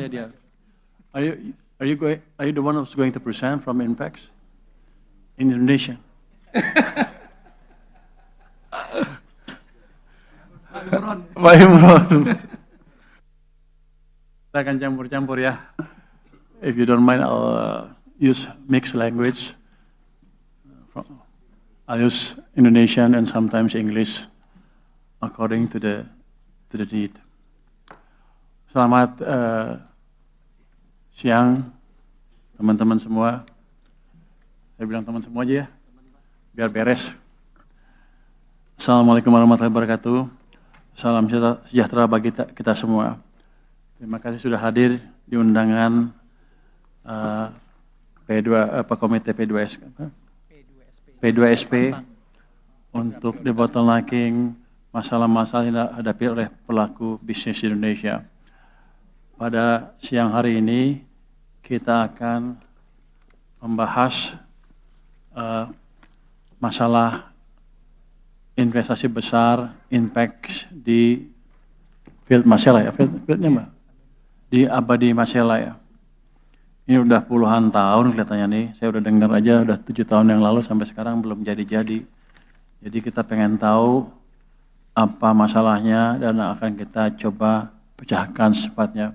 dia. Are you the one who's going to present from Inpex in Indonesia? Pak Imron. Kita akan campur-campur ya. If you don't mind, I'll use mixed language. I'll use Indonesian and sometimes English according to the need. Selamat siang teman-teman semua. Saya bilang teman semua aja ya, biar beres. Assalamualaikum warahmatullahi wabarakatuh. Salam sejahtera bagi kita semua. Terima kasih sudah hadir di undangan Komite P2SP untuk debottlenecking masalah-masalah yang dihadapi oleh pelaku bisnis Indonesia. Pada siang hari ini kita akan membahas masalah investasi besar, impact di field Masela ya, fieldnya Mbak? Di Abadi Masela ya. Ini udah puluhan tahun kelihatannya nih, saya udah dengar aja udah 7 tahun yang lalu sampai sekarang belum jadi-jadi. Jadi kita pengen tahu apa masalahnya dan akan kita coba pecahkan secepatnya.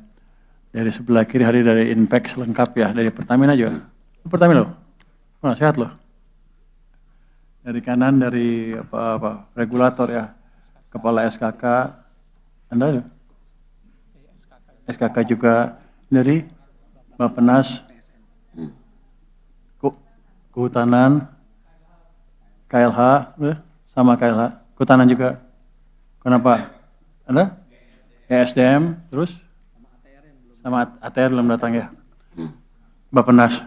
Dari sebelah kiri hari dari Inpex lengkap ya, dari Pertamina juga. Pertamina loh, sehat loh. Dari kanan dari regulator ya, kepala SKK, Anda SKK juga dari Bappenas, Kehutanan, KLH, sama KLH, Kehutanan juga. Kenapa? Anda? SDM, terus? Sama ATR belum datang ya? Bappenas.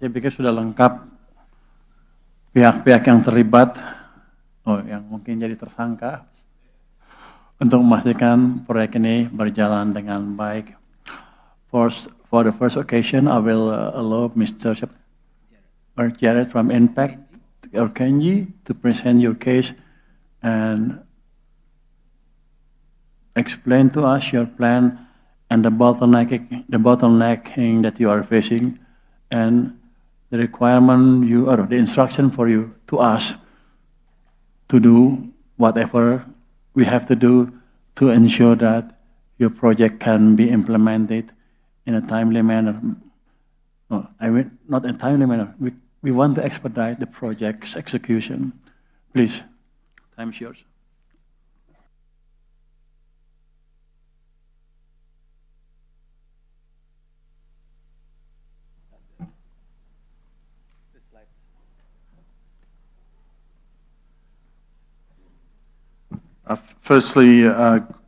Saya pikir sudah lengkap pihak-pihak yang terlibat, yang mungkin jadi tersangka, untuk memastikan proyek ini berjalan dengan baik. For the first occasion, I will allow Mr. Jared from Impact or Kenji to present your case and explain to us your plan and the bottlenecking that you are facing and the requirement the instruction for you to us to do whatever we have to do to ensure that your project can be implemented in a timely manner. No, I mean, not in a timely manner. We want to expedite the project's execution. Please, time is yours. Firstly,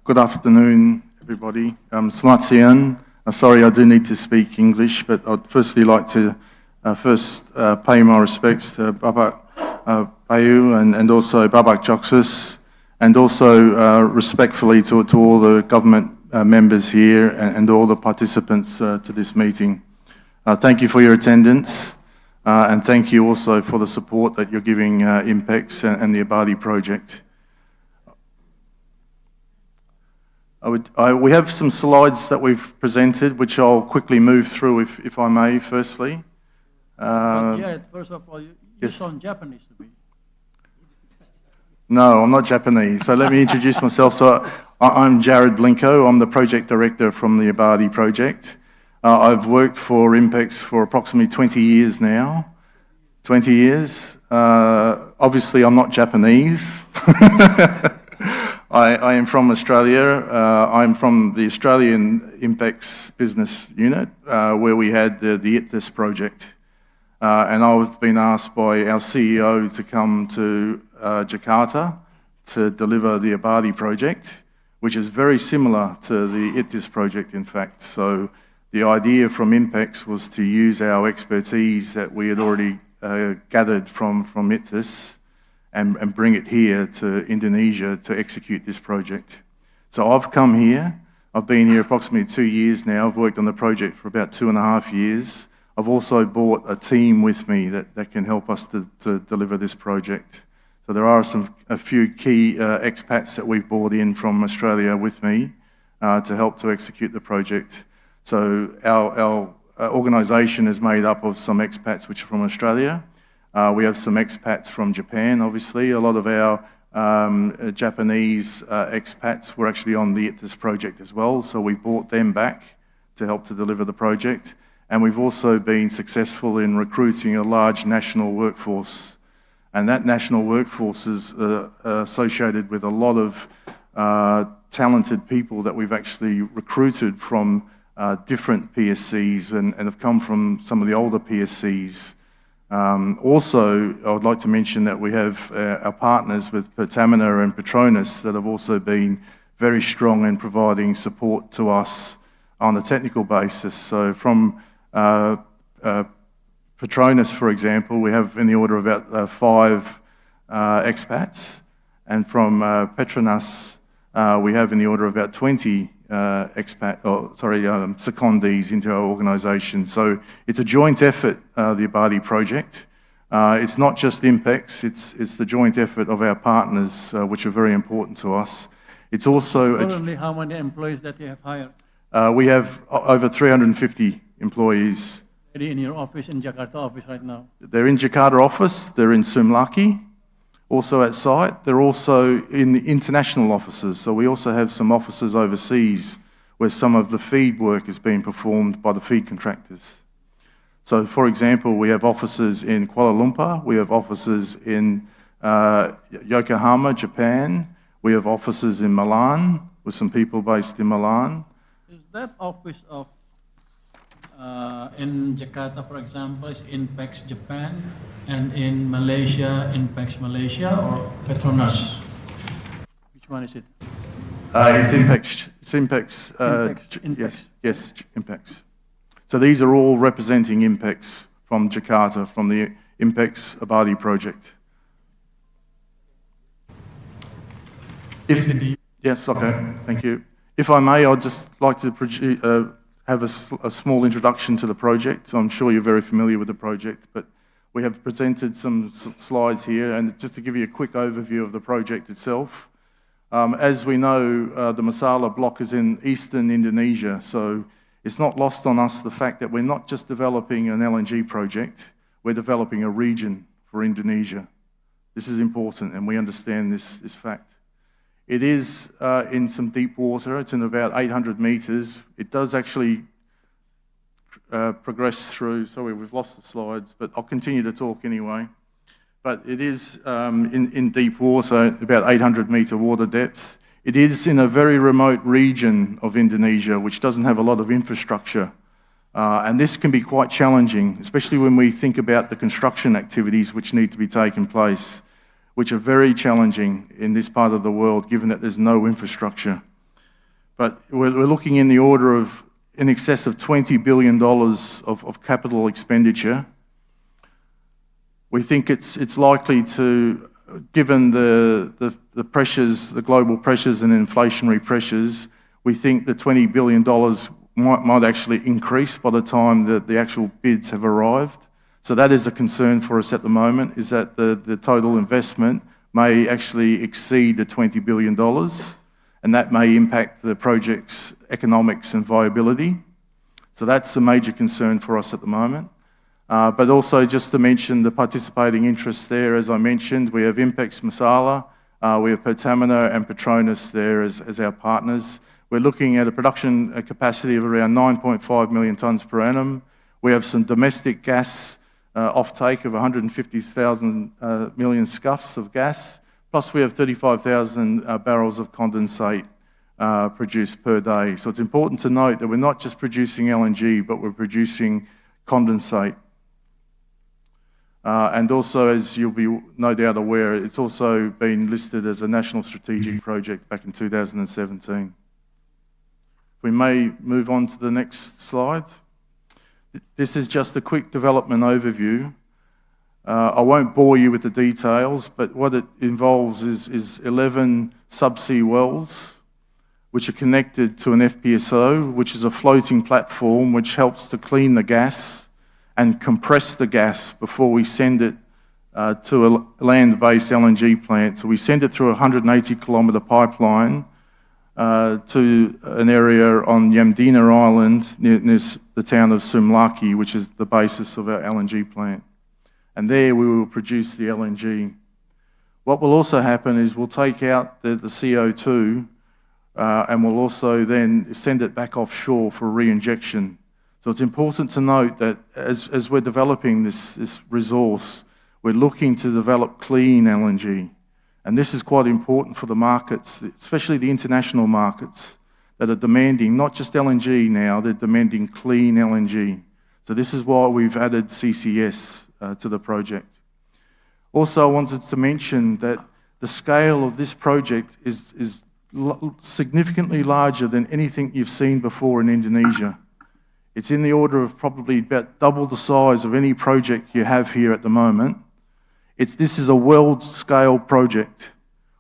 good afternoon, everybody. Selamat siang. Sorry, I do need to speak English, but I'd firstly like to pay my respects to Babak Bayu and also Babak Joksus, and also respectfully to all the government members here and all the participants to this meeting. Thank you for your attendance, and thank you also for the support that you're giving INPEX and the Abadi project. We have some slides that we've presented, which I'll quickly move through, if I may, firstly. Jared, first of all, you yes. sound Japanese to me. No, I'm not Japanese. So let me introduce myself. So I'm Jared Blinko. I'm the project director from the Abadi project. I've worked for INPEX for approximately 20 years now. 20 years. Obviously, I'm not Japanese. I am from Australia. I'm from the Australian INPEX business unit, where we had the ITHIS project. And I've been asked by our CEO to come to Jakarta to deliver the Abadi project, which is very similar to the ITHIS project, in fact. So the idea from INPEX was to use our expertise that we had already gathered from ITHIS and bring it here to Indonesia to execute this project. So I've come here. I've been here approximately 2 years now. I've worked on the project for about 2.5 years. I've also brought a team with me that can help us to deliver this project. So there are a few key expats that we've brought in from Australia with me to help to execute the project. So our organisation is made up of some expats which are from Australia. We have some expats from Japan, obviously. A lot of our Japanese expats were actually on the ITIS project as well, so we brought them back to help to deliver the project. And we've also been successful in recruiting a large national workforce. And that national workforce is associated with a lot of talented people that we've actually recruited from different PSCs and have come from some of the older PSCs. Also, I would like to mention that we have our partners with Pertamina and Petronas that have also been very strong in providing support to us on a technical basis. So from Petronas, for example, we have in the order of about 5 expats, and from Petronas, we have in the order of about 20 secondees into our organisation. So it's a joint effort, the Abadi project. It's not just INPEX, it's the joint effort of our partners, which are very important to us. It's also... Currently, how many employees that you have hired? We have over 350 employees. In your office, in Jakarta office right now? They're in Jakarta office, they're in Sumlaki, also at site. They're also in the international offices, so we also have some offices overseas where some of the feed work is being performed by the feed contractors. So, for example, we have offices in Kuala Lumpur, we have offices in Yokohama, Japan, we have offices in Milan, with some people based in Milan. Is that office of in Jakarta, for example, is INPEX Japan, and in Malaysia, INPEX Malaysia, or Petronas? Which one is it? It's INPEX. It's INPEX. INPEX. Yes, INPEX. So these are all representing INPEX from Jakarta, from the INPEX Abadi project. Yes, okay, thank you. If I may, I'd just like to have a small introduction to the project. I'm sure you're very familiar with the project, but we have presented some slides here, and just to give you a quick overview of the project itself. As we know, the Masala block is in eastern Indonesia, so it's not lost on us the fact that we're not just developing an LNG project, we're developing a region for Indonesia. This is important, and we understand this fact. It is in some deep water. It's in about 800 meters. It does actually progress through, sorry, we've lost the slides, but I'll continue to talk anyway. But it is in deep water, about 800 meter water depth. It is in a very remote region of Indonesia, which doesn't have a lot of infrastructure. And this can be quite challenging, especially when we think about the construction activities which need to be taking place, which are very challenging in this part of the world, given that there's no infrastructure. But we're looking in the order of in excess of $20 billion of capital expenditure. We think it's likely to, given the pressures, the global pressures and inflationary pressures, we think the $20 billion might actually increase by the time that the actual bids have arrived. So that is a concern for us at the moment, is that the total investment may actually exceed the $20 billion, and that may impact the project's economics and viability. So that's a major concern for us at the moment. But also just to mention the participating interests there, as I mentioned, we have INPEX Masala, we have Pertamina and Petronas there as our partners. We're looking at a production capacity of around 9.5 million tonnes per annum. We have some domestic gas offtake of 150,000 million scuffs of gas, plus we have 35,000 barrels of condensate produced per day. So it's important to note that we're not just producing LNG, but we're producing condensate. And also, as you'll be no doubt aware, it's also been listed as a national strategic project back in 2017. We may move on to the next slide. This is just a quick development overview. I won't bore you with the details, but what it involves is 11 subsea wells, which are connected to an FPSO, which is a floating platform which helps to clean the gas and compress the gas before we send it to a land-based LNG plant. So we send it through a 180-kilometre pipeline to an area on Yamdena Island near the town of Sumlaki, which is the basis of our LNG plant. And there we will produce the LNG. What will also happen is we'll take out the CO2 and we'll also then send it back offshore for re-injection. So it's important to note that as we're developing this resource, we're looking to develop clean LNG. And this is quite important for the markets, especially the international markets that are demanding not just LNG now, they're demanding clean LNG. So this is why we've added CCS to the project. Also, I wanted to mention that the scale of this project is significantly larger than anything you've seen before in Indonesia. It's in the order of probably about double the size of any project you have here at the moment. This is a world-scale project.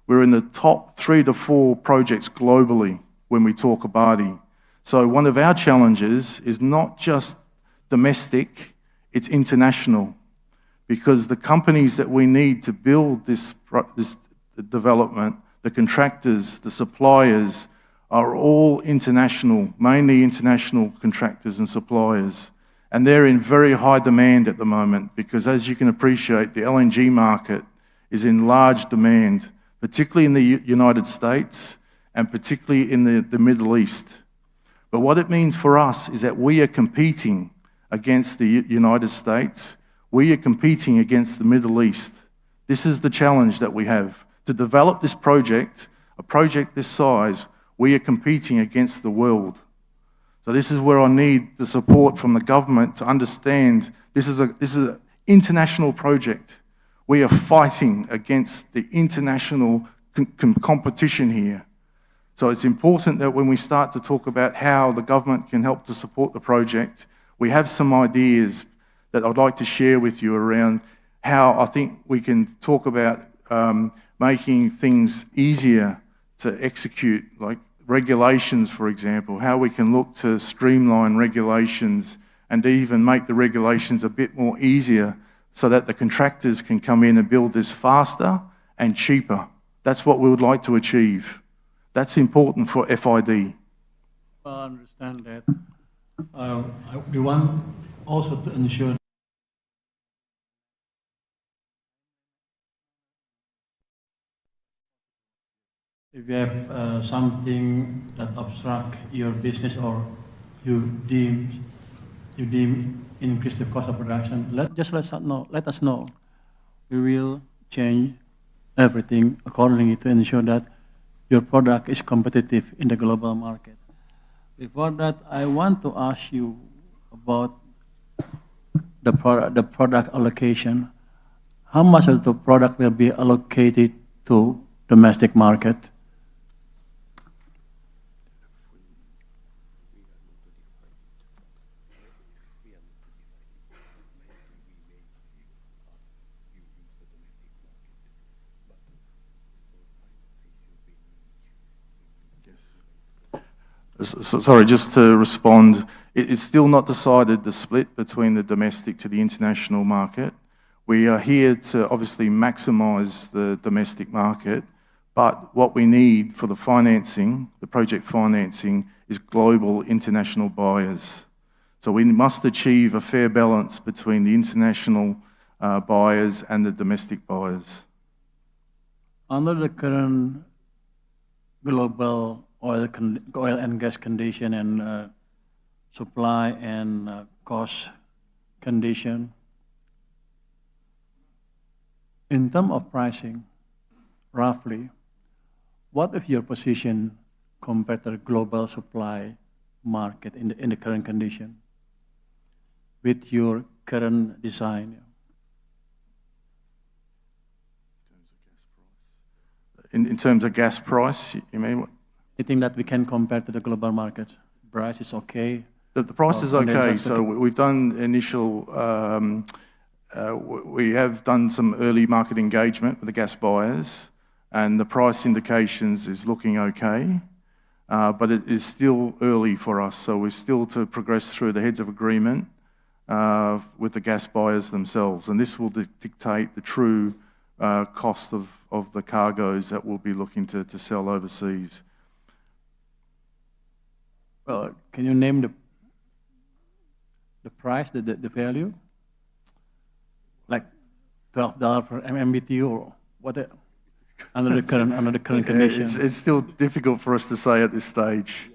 We're in the top 3 to 4 projects globally when we talk Abadi. So one of our challenges is not just domestic, it's international. Because the companies that we need to build this development, the contractors, the suppliers, are all international, mainly international contractors and suppliers. And they're in very high demand at the moment because, as you can appreciate, the LNG market is in large demand, particularly in the United States and particularly in the Middle East. But what it means for us is that we are competing against the United States. We are competing against the Middle East. This is the challenge that we have. To develop this project, a project this size, we are competing against the world. So this is where I need the support from the government to understand this is an international project. We are fighting against the international competition here. So it's important that when we start to talk about how the government can help to support the project, we have some ideas that I'd like to share with you around how I think we can talk about making things easier to execute, like regulations, for example, how we can look to streamline regulations and even make the regulations a bit more easier so that the contractors can come in and build this faster and cheaper. That's what we would like to achieve. That's important for FID. Well, I understand that. We want also to ensure if you have something that obstruct your business or you deem increase the cost of production, let us know. We will change everything accordingly to ensure that your product is competitive in the global market. Before that, I want to ask you about the product allocation. How much of the product will be allocated to domestic market? Sorry, just to respond, it's still not decided the split between the domestic to the international market. We are here to obviously maximise the domestic market, but what we need for the financing, the project financing, is global international buyers. So we must achieve a fair balance between the international buyers and the domestic buyers. Under the current global oil and gas condition and supply and cost condition, in terms of pricing, roughly, what is your position compared to the global supply market in the current condition with your current design? In terms of gas price, you mean what? Anything that we can compare to the global market? Price is okay? The price is okay. So we've done initial, we have done some early market engagement with the gas buyers, and the price indications is looking okay, but it is still early for us. So we're still to progress through the heads of agreement with the gas buyers themselves, and this will dictate the true cost of the cargoes that we'll be looking to sell overseas. Well, can you name the price, the value? Like $12 per MMBTU or what? Under the current conditions. It's still difficult for us to say at this stage.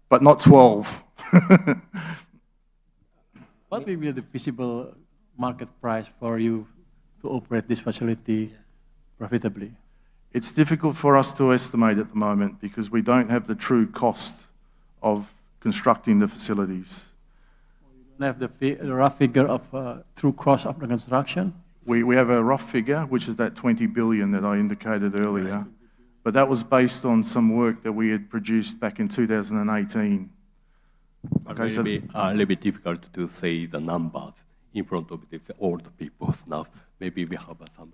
But not 12. What will be the feasible market price for you to operate this facility profitably? It's difficult for us to estimate at the moment because we don't have the true cost of constructing the facilities. You have the rough figure of true cost of the construction? We have a rough figure, which is that 20 billion that I indicated earlier, but that was based on some work that we had produced back in 2018. Okay, so maybe a little bit difficult to say the numbers in front of all the people now. Maybe we have some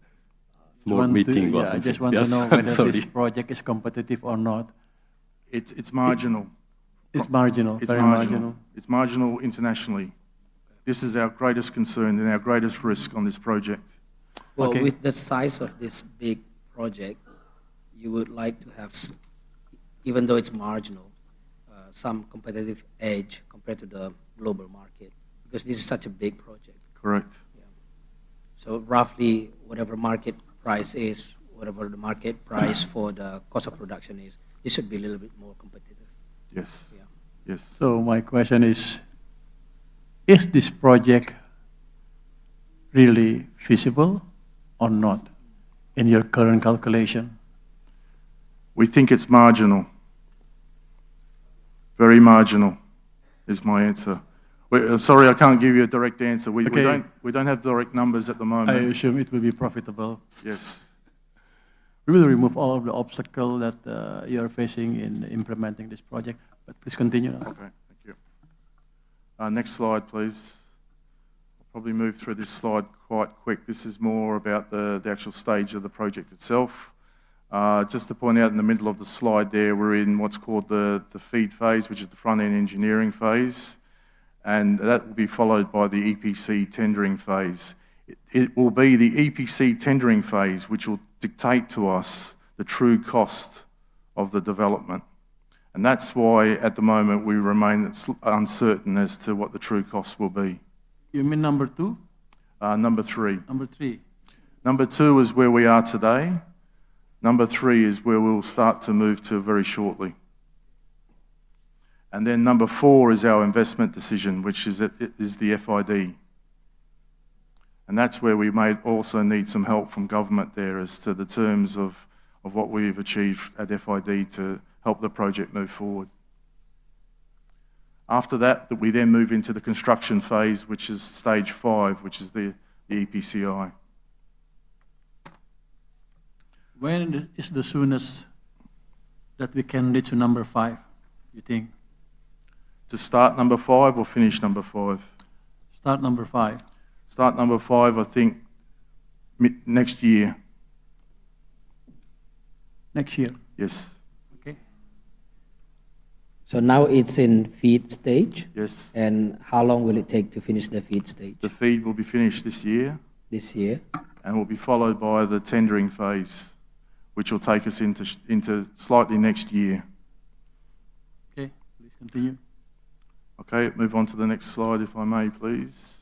small meeting or something. I just want to know whether this project is competitive or not. It's marginal. It's marginal, It's very marginal. It's marginal internationally. This is our greatest concern and our greatest risk on this project. Well, Okay. with the size of this big project, you would like to have, even though it's marginal, some competitive edge compared to the global market, because this is such a big project. Correct. So roughly, whatever market price is, whatever the market price for the cost of production is, this should be a little bit more competitive. Yes. Yeah. Yes. So my question is this project really feasible or not in your current calculation? We think it's marginal. Very marginal is my answer. I'm sorry, I can't give you a direct answer. Okay. We don't have direct numbers at the I moment. assume it will be profitable. Yes. We will remove all of the obstacles that you are facing in implementing this project, but please continue now. Okay, thank you. Next slide, please. I'll probably move through this slide quite quick. This is more about the actual stage of the project itself. Just to point out in the middle of the slide there, we're in what's called the FEED phase, which is the front-end engineering phase, and that will be followed by the EPC tendering phase. It will be the EPC tendering phase which will dictate to us the true cost of the development. And that's why, at the moment, we remain uncertain as to what the true cost will be. You mean number 2? Number 3. Number 3? Number 2 is where we are today. Number 3 is where we'll start to move to very shortly. And then number 4 is our investment decision, which is the FID. And that's where we may also need some help from government there as to the terms of what we've achieved at FID to help the project move forward. After that, we then move into the construction phase, which is stage 5, which is the EPCI. When is the soonest that we can reach to number 5, you think? To start number 5 or finish number 5? Start number 5. Start number 5, I think, next year. Next year. Yes. Okay. So now it's in feed stage, Yes. and how long will it take to finish the feed stage? The FEED will be finished this year This year? and will be followed by the tendering phase, which will take us into slightly next year. Okay, please continue. Okay, move on to the next slide, if I may, please.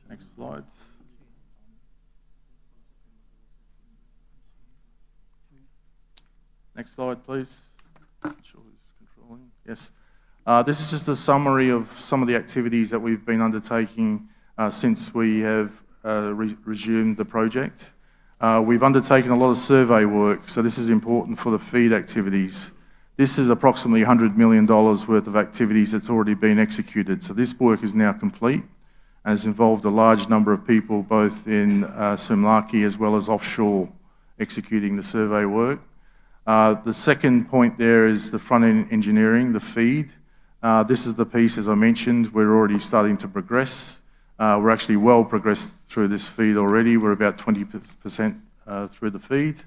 Next slide. Next slide, please. Not sure who's controlling. Yes. This is just a summary of some of the activities that we've been undertaking since we have resumed the project. We've undertaken a lot of survey work, so this is important for the FEED activities. This is approximately $100 million worth of activities that's already been executed. So this work is now complete and has involved a large number of people, both in Sumlaki as well as offshore, executing the survey work. The second point there is the front-end engineering, the FEED. This is the piece, as I mentioned, we're already starting to progress. We're actually well progressed through this FEED already. We're about 20% through the FEED.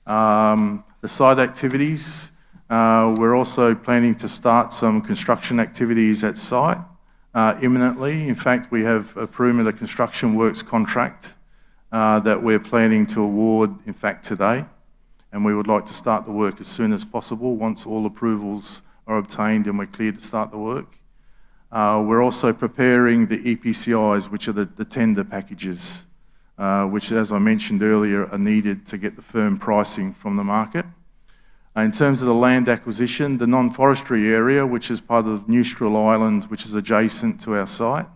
The site activities, we're also planning to start some construction activities at site imminently. In fact, we have a perimeter construction works contract that we're planning to award, in fact, today. And we would like to start the work as soon as possible once all approvals are obtained and we're clear to start the work. We're also preparing the EPCIs, which are the tender packages, which, as I mentioned earlier, are needed to get the firm pricing from the market. In terms of the land acquisition, the non-forestry area, which is part of Neutral Island, which is adjacent to our site,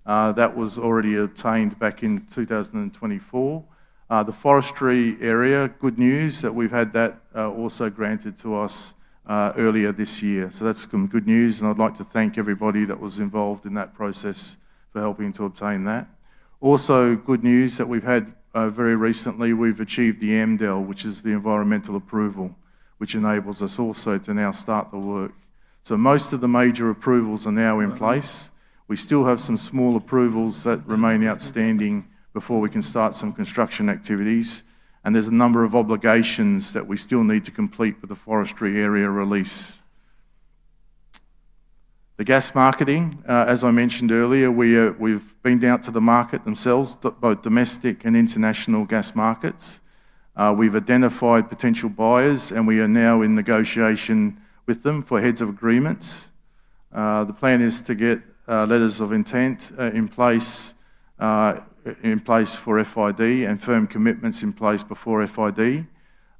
that was already obtained back in 2024. The forestry area, good news that we've had that also granted to us earlier this year. So that's some good news, and I'd like to thank everybody that was involved in that process for helping to obtain that. Also, good news that we've had very recently, we've achieved the MDEL, which is the environmental approval, which enables us also to now start the work. So most of the major approvals are now in place. We still have some small approvals that remain outstanding before we can start some construction activities. And there's a number of obligations that we still need to complete with the forestry area release. The gas marketing, as I mentioned earlier, we've been out to the market themselves, both domestic and international gas markets. We've identified potential buyers and we are now in negotiation with them for heads of agreements. The plan is to get letters of intent in place for FID and firm commitments in place before FID.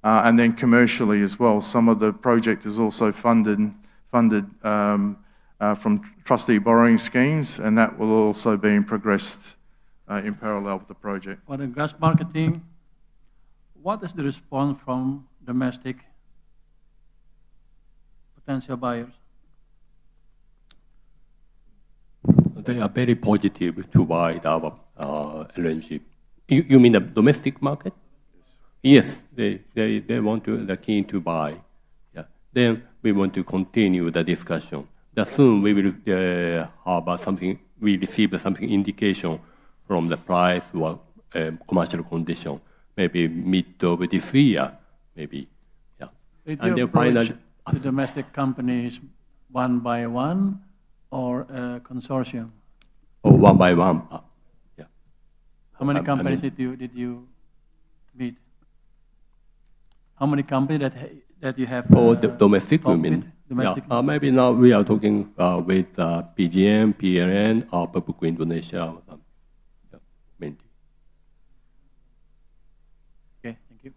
And then commercially as well, some of the project is also funded from trustee borrowing schemes, and that will also be progressed in parallel with the project. For the gas marketing, what is the response from domestic potential buyers? They are very positive to buy our LNG. You mean the domestic market? Yes, they want to, they're keen to buy. Yeah. Then we want to continue the discussion. Soon we will have something, we receive something indication from the price or commercial condition, maybe mid of this year, maybe. Yeah. Did And you then finally, approach the domestic companies one by one or a consortium? or one by one. Yeah. How many I companies mean- did you meet? How many companies that you have? For the domestic, you talked mean? with? Domestic. Yeah. Maybe now we are talking with PGM, PLN, or Papua Indonesia. Yeah, mainly. Okay, thank you.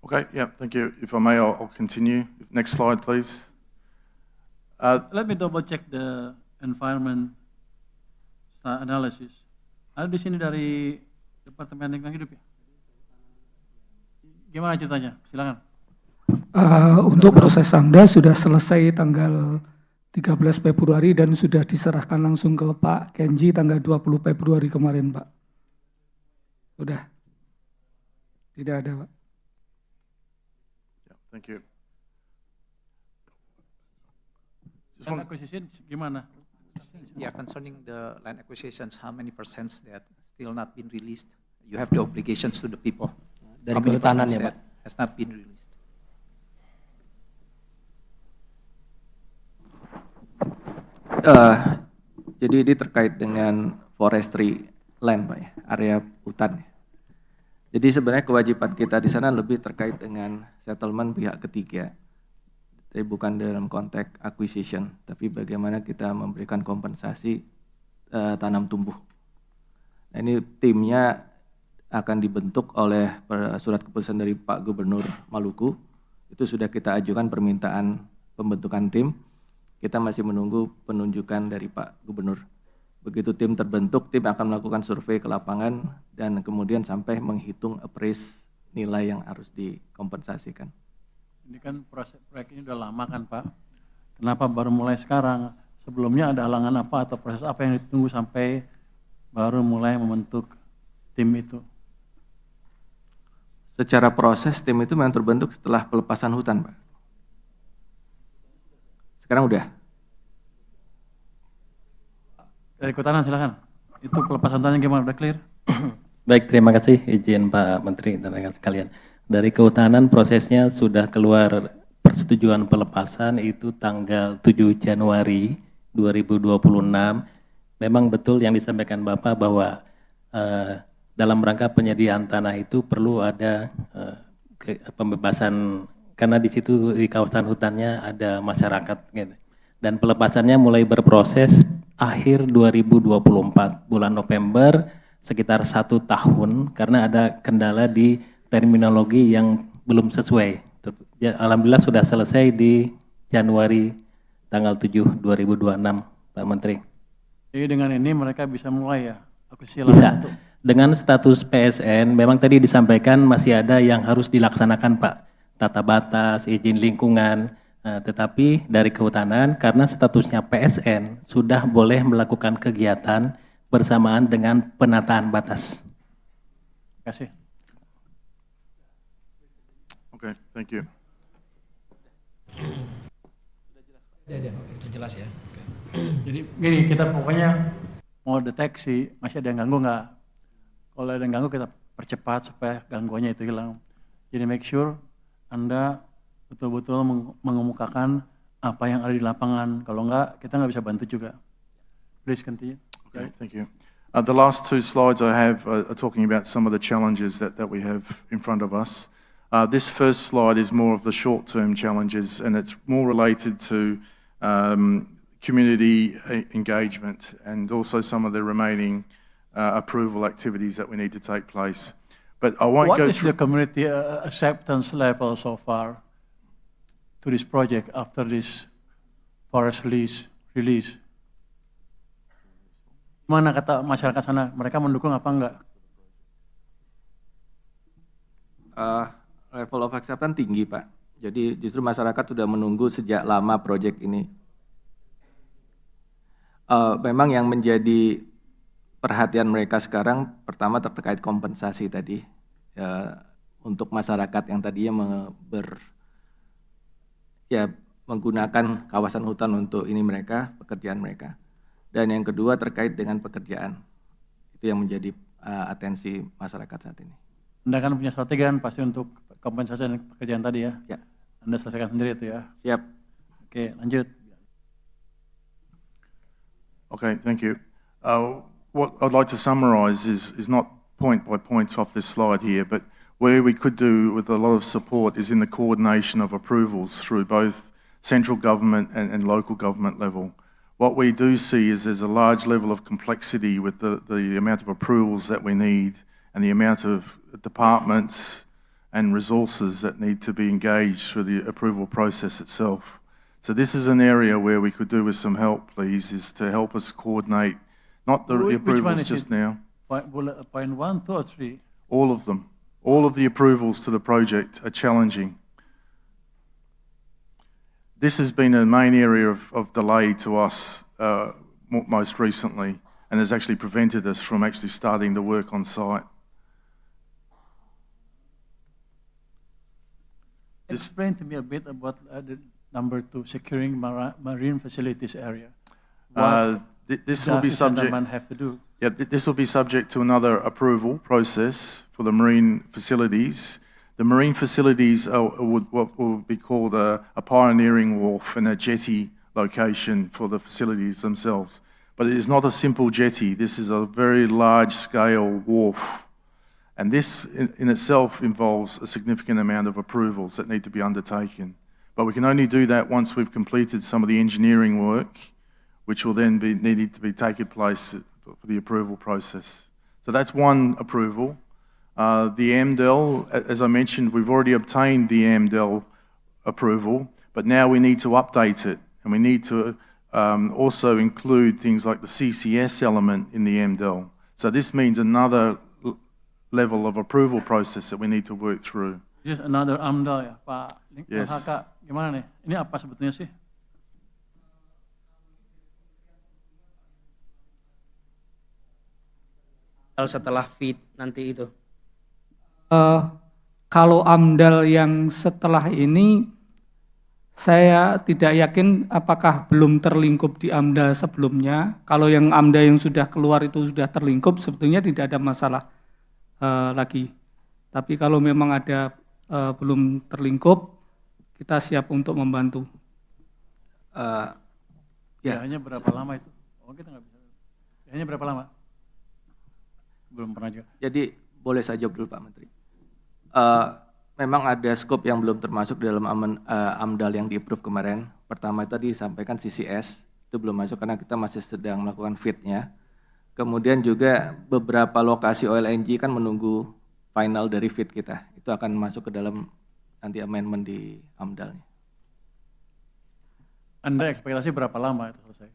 Okay, yeah, thank you. If I may, I'll continue. Next slide, please. Let me double check the environment analysis. Ada di sini dari Departemen Lingkungan Hidup ya? Gimana ceritanya? Silakan. Untuk proses SAMDA sudah selesai tanggal 13 Februari dan sudah diserahkan langsung ke Pak Kenji tanggal 20 Februari kemarin, Pak. Sudah. Tidak ada, Pak. Yeah, thank you. Just Land want- acquisition gimana? Yeah, concerning the land acquisitions, how many percents that still not been released? You have the obligations to the people. Dari How many kehutanan percents ya, that Pak? has not been released? Jadi ini terkait dengan forestry land, Pak ya, area hutan. Ya. Jadi sebenarnya kewajiban kita di sana lebih terkait dengan settlement pihak ketiga. Tapi bukan dalam konteks acquisition, tapi bagaimana kita memberikan kompensasi tanam tumbuh. Nah, ini timnya akan dibentuk oleh surat keputusan dari Pak Gubernur Maluku. Itu sudah kita ajukan permintaan pembentukan tim. Kita masih menunggu penunjukan dari Pak Gubernur. Begitu tim terbentuk, tim akan melakukan survei ke lapangan dan kemudian sampai menghitung appraise nilai yang harus dikompensasikan. Ini kan proyek ini udah lama kan Pak? Kenapa baru mulai sekarang? Sebelumnya ada halangan apa atau proses apa yang ditunggu sampai baru mulai membentuk tim itu? Secara proses tim itu memang terbentuk setelah pelepasan hutan, Pak. Sekarang udah. Dari Kehutanan silakan. Itu pelepasan hutannya gimana? Udah clear? Baik, terima kasih izin Pak Menteri dan rekan sekalian. Dari kehutanan prosesnya sudah keluar persetujuan pelepasan itu tanggal 7 Januari 2026. Memang betul yang disampaikan Bapak bahwa dalam rangka penyediaan tanah itu perlu ada pembebasan karena di situ di kawasan hutannya ada masyarakat gitu. Dan pelepasannya mulai berproses akhir 2024 bulan November sekitar 1 tahun karena ada kendala di terminologi yang belum sesuai. Ya, alhamdulillah sudah selesai di Januari tanggal 7 2026 Pak Menteri. Jadi dengan ini mereka bisa mulai ya akuisisi Bisa. lahan untuk Dengan status PSN memang tadi disampaikan masih ada yang harus dilaksanakan Pak. Tata batas, izin lingkungan, tetapi dari kehutanan karena statusnya PSN sudah boleh melakukan kegiatan bersamaan dengan penataan batas. Terima kasih. Okay, thank you. Jelas ya. Jadi gini, kita pokoknya mau deteksi masih ada yang ganggu nggak? Kalau ada yang ganggu kita percepat supaya gangguannya itu hilang. Jadi make sure Anda betul-betul mengemukakan apa yang ada di lapangan. Kalau nggak, kita nggak bisa bantu juga. Please continue. Okay, thank you. The last 2 slides I have are talking about some of the challenges that we have in front of us. This first slide is more of the short-term challenges, and it's more related to community engagement and also some of the remaining approval activities that we need to take place. But I won't What go is the through. community acceptance level so far to this project after this forest release? Mana kata masyarakat sana, mereka mendukung apa enggak? Level of acceptance tinggi Pak. Jadi justru masyarakat sudah menunggu sejak lama proyek ini. Memang yang menjadi perhatian mereka sekarang pertama terkait kompensasi tadi untuk masyarakat yang tadinya menggunakan kawasan hutan untuk ini mereka pekerjaan mereka. Dan yang kedua terkait dengan pekerjaan itu yang menjadi atensi masyarakat saat ini. Anda kan punya strategi kan pasti untuk kompensasi dan pekerjaan tadi ya? Ya. Anda selesaikan sendiri itu ya? Siap. Oke, lanjut. Okay, thank you. What I'd like to summarise is not point by point off this slide here, but where we could do with a lot of support is in the coordination of approvals through both central government and local government level. What we do see is there's a large level of complexity with the amount of approvals that we need and the amount of departments and resources that need to be engaged through the approval process itself. So this is an area where we could do with some help, please, is to help us coordinate, not the Which one approvals is just it? now, Point 1, 2 or 3? all of them. All of the approvals to the project are challenging. This has been a main area of delay to us most recently and has actually prevented us from actually starting the work on site. Explain to me a bit about the number 2, securing marine facilities area. This will be does subject. Sandaman have to do? Yeah, this will be subject to another approval process for the marine facilities. The marine facilities would what would be called a pioneering wharf and a jetty location for the facilities themselves. But it is not a simple jetty. This is a very large-scale wharf. And this in itself involves a significant amount of approvals that need to be undertaken. But we can only do that once we've completed some of the engineering work, which will then be needed to be taken place for the approval process. So that's one approval. The AMDEL, as I mentioned, we've already obtained the AMDEL approval, but now we need to update it, and we need to also include things like the CCS element in the AMDEL. So this means another level of approval process that we need to work through. This is another AMDAL ya, Pak Yes. LHK. Gimana nih? Ini apa sebetulnya sih? Setelah feed nanti itu. Kalau AMDAL yang setelah ini, saya tidak yakin apakah belum terlingkup di AMDAL sebelumnya. Kalau yang AMDAL yang sudah keluar itu sudah terlingkup, sebetulnya tidak ada masalah lagi. Tapi kalau memang ada belum terlingkup, kita siap untuk membantu. Ya. Hanya berapa lama itu? Oh, kita nggak bisa. Hanya berapa lama? Belum pernah juga. Jadi boleh saya jawab dulu Pak Menteri. Memang ada skop yang belum termasuk dalam AMDAL yang di-approve kemarin. Pertama itu tadi disampaikan CCS, itu belum masuk karena kita masih sedang melakukan FID-nya. Kemudian juga beberapa lokasi OLNG kan menunggu final dari FID kita. Itu akan masuk ke dalam nanti amendment di AMDAL-nya. Anda ekspektasi berapa lama itu selesai?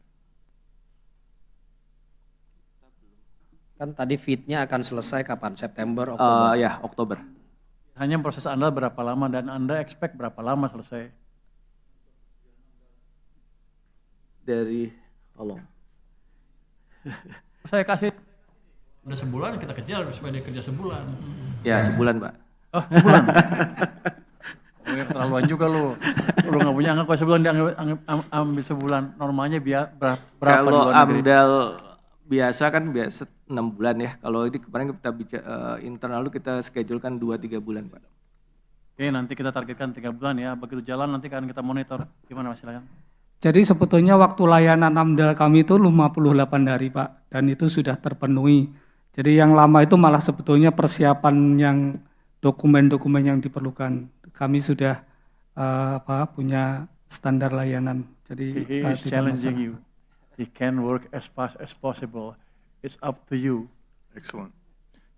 Kan tadi fit-nya akan selesai kapan? September, Oktober? Ya, Oktober. Hanya proses Anda berapa lama dan Anda expect berapa lama selesai? Dari tolong. Saya kasih udah sebulan kita kejar supaya dia kerja sebulan. Ya, sebulan Pak. Oh, sebulan. Oh, ya keterlaluan juga lu. Lu nggak punya angka kok sebulan dia ambil sebulan. Normalnya berapa di Kalau luar negeri? AMDAL biasa kan biasa 6 bulan ya. Kalau ini kemarin kita bicara internal itu kita schedulekan 2-3 bulan Pak. Oke, nanti kita targetkan 3 bulan ya. Begitu jalan nanti akan kita monitor. Gimana Mas, silakan. Jadi sebetulnya waktu layanan AMDAL kami itu 58 hari Pak, dan itu sudah terpenuhi. Jadi yang lama itu malah sebetulnya persiapan yang dokumen-dokumen yang diperlukan. Kami sudah punya standar layanan. Jadi He is tidak challenging masalah. you. He can work as fast as possible. It's up to you. Excellent.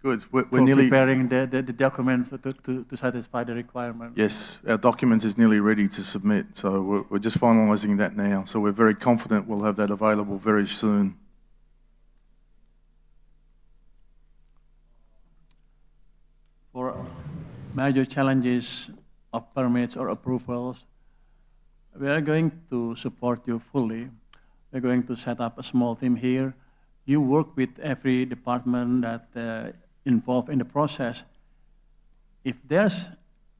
Good. We're For nearly, preparing the document to satisfy the requirement. yes, our document is nearly ready to submit. So we're just finalising that now. So we're very confident we'll have that available very soon. For major challenges of permits or approvals, we are going to support you fully. We're going to set up a small team here. You work with every department that involved in the process. If there's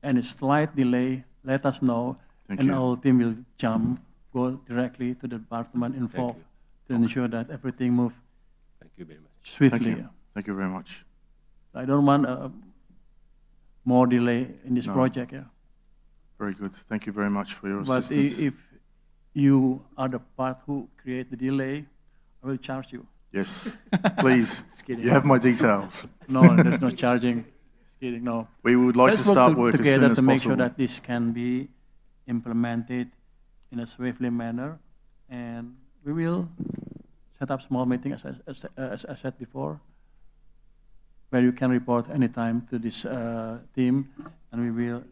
any slight delay, let us know, Thank and you. our team will go directly to the department involved to ensure that everything moves Thank you very much. Thank swiftly. you. Thank you very much. I don't want more delay in this No. project. Yeah. Very good. Thank you very much for your But assistance. if you are the part who create the delay, I will charge you. Yes, please. kidding. You have my details. No, there's no charging. Just kidding. No. We would like Let's to start work work as soon together as to make sure possible. that this can be implemented in a swiftly manner, and we will set up small meeting as I said before, where you can report anytime to this team, and we will.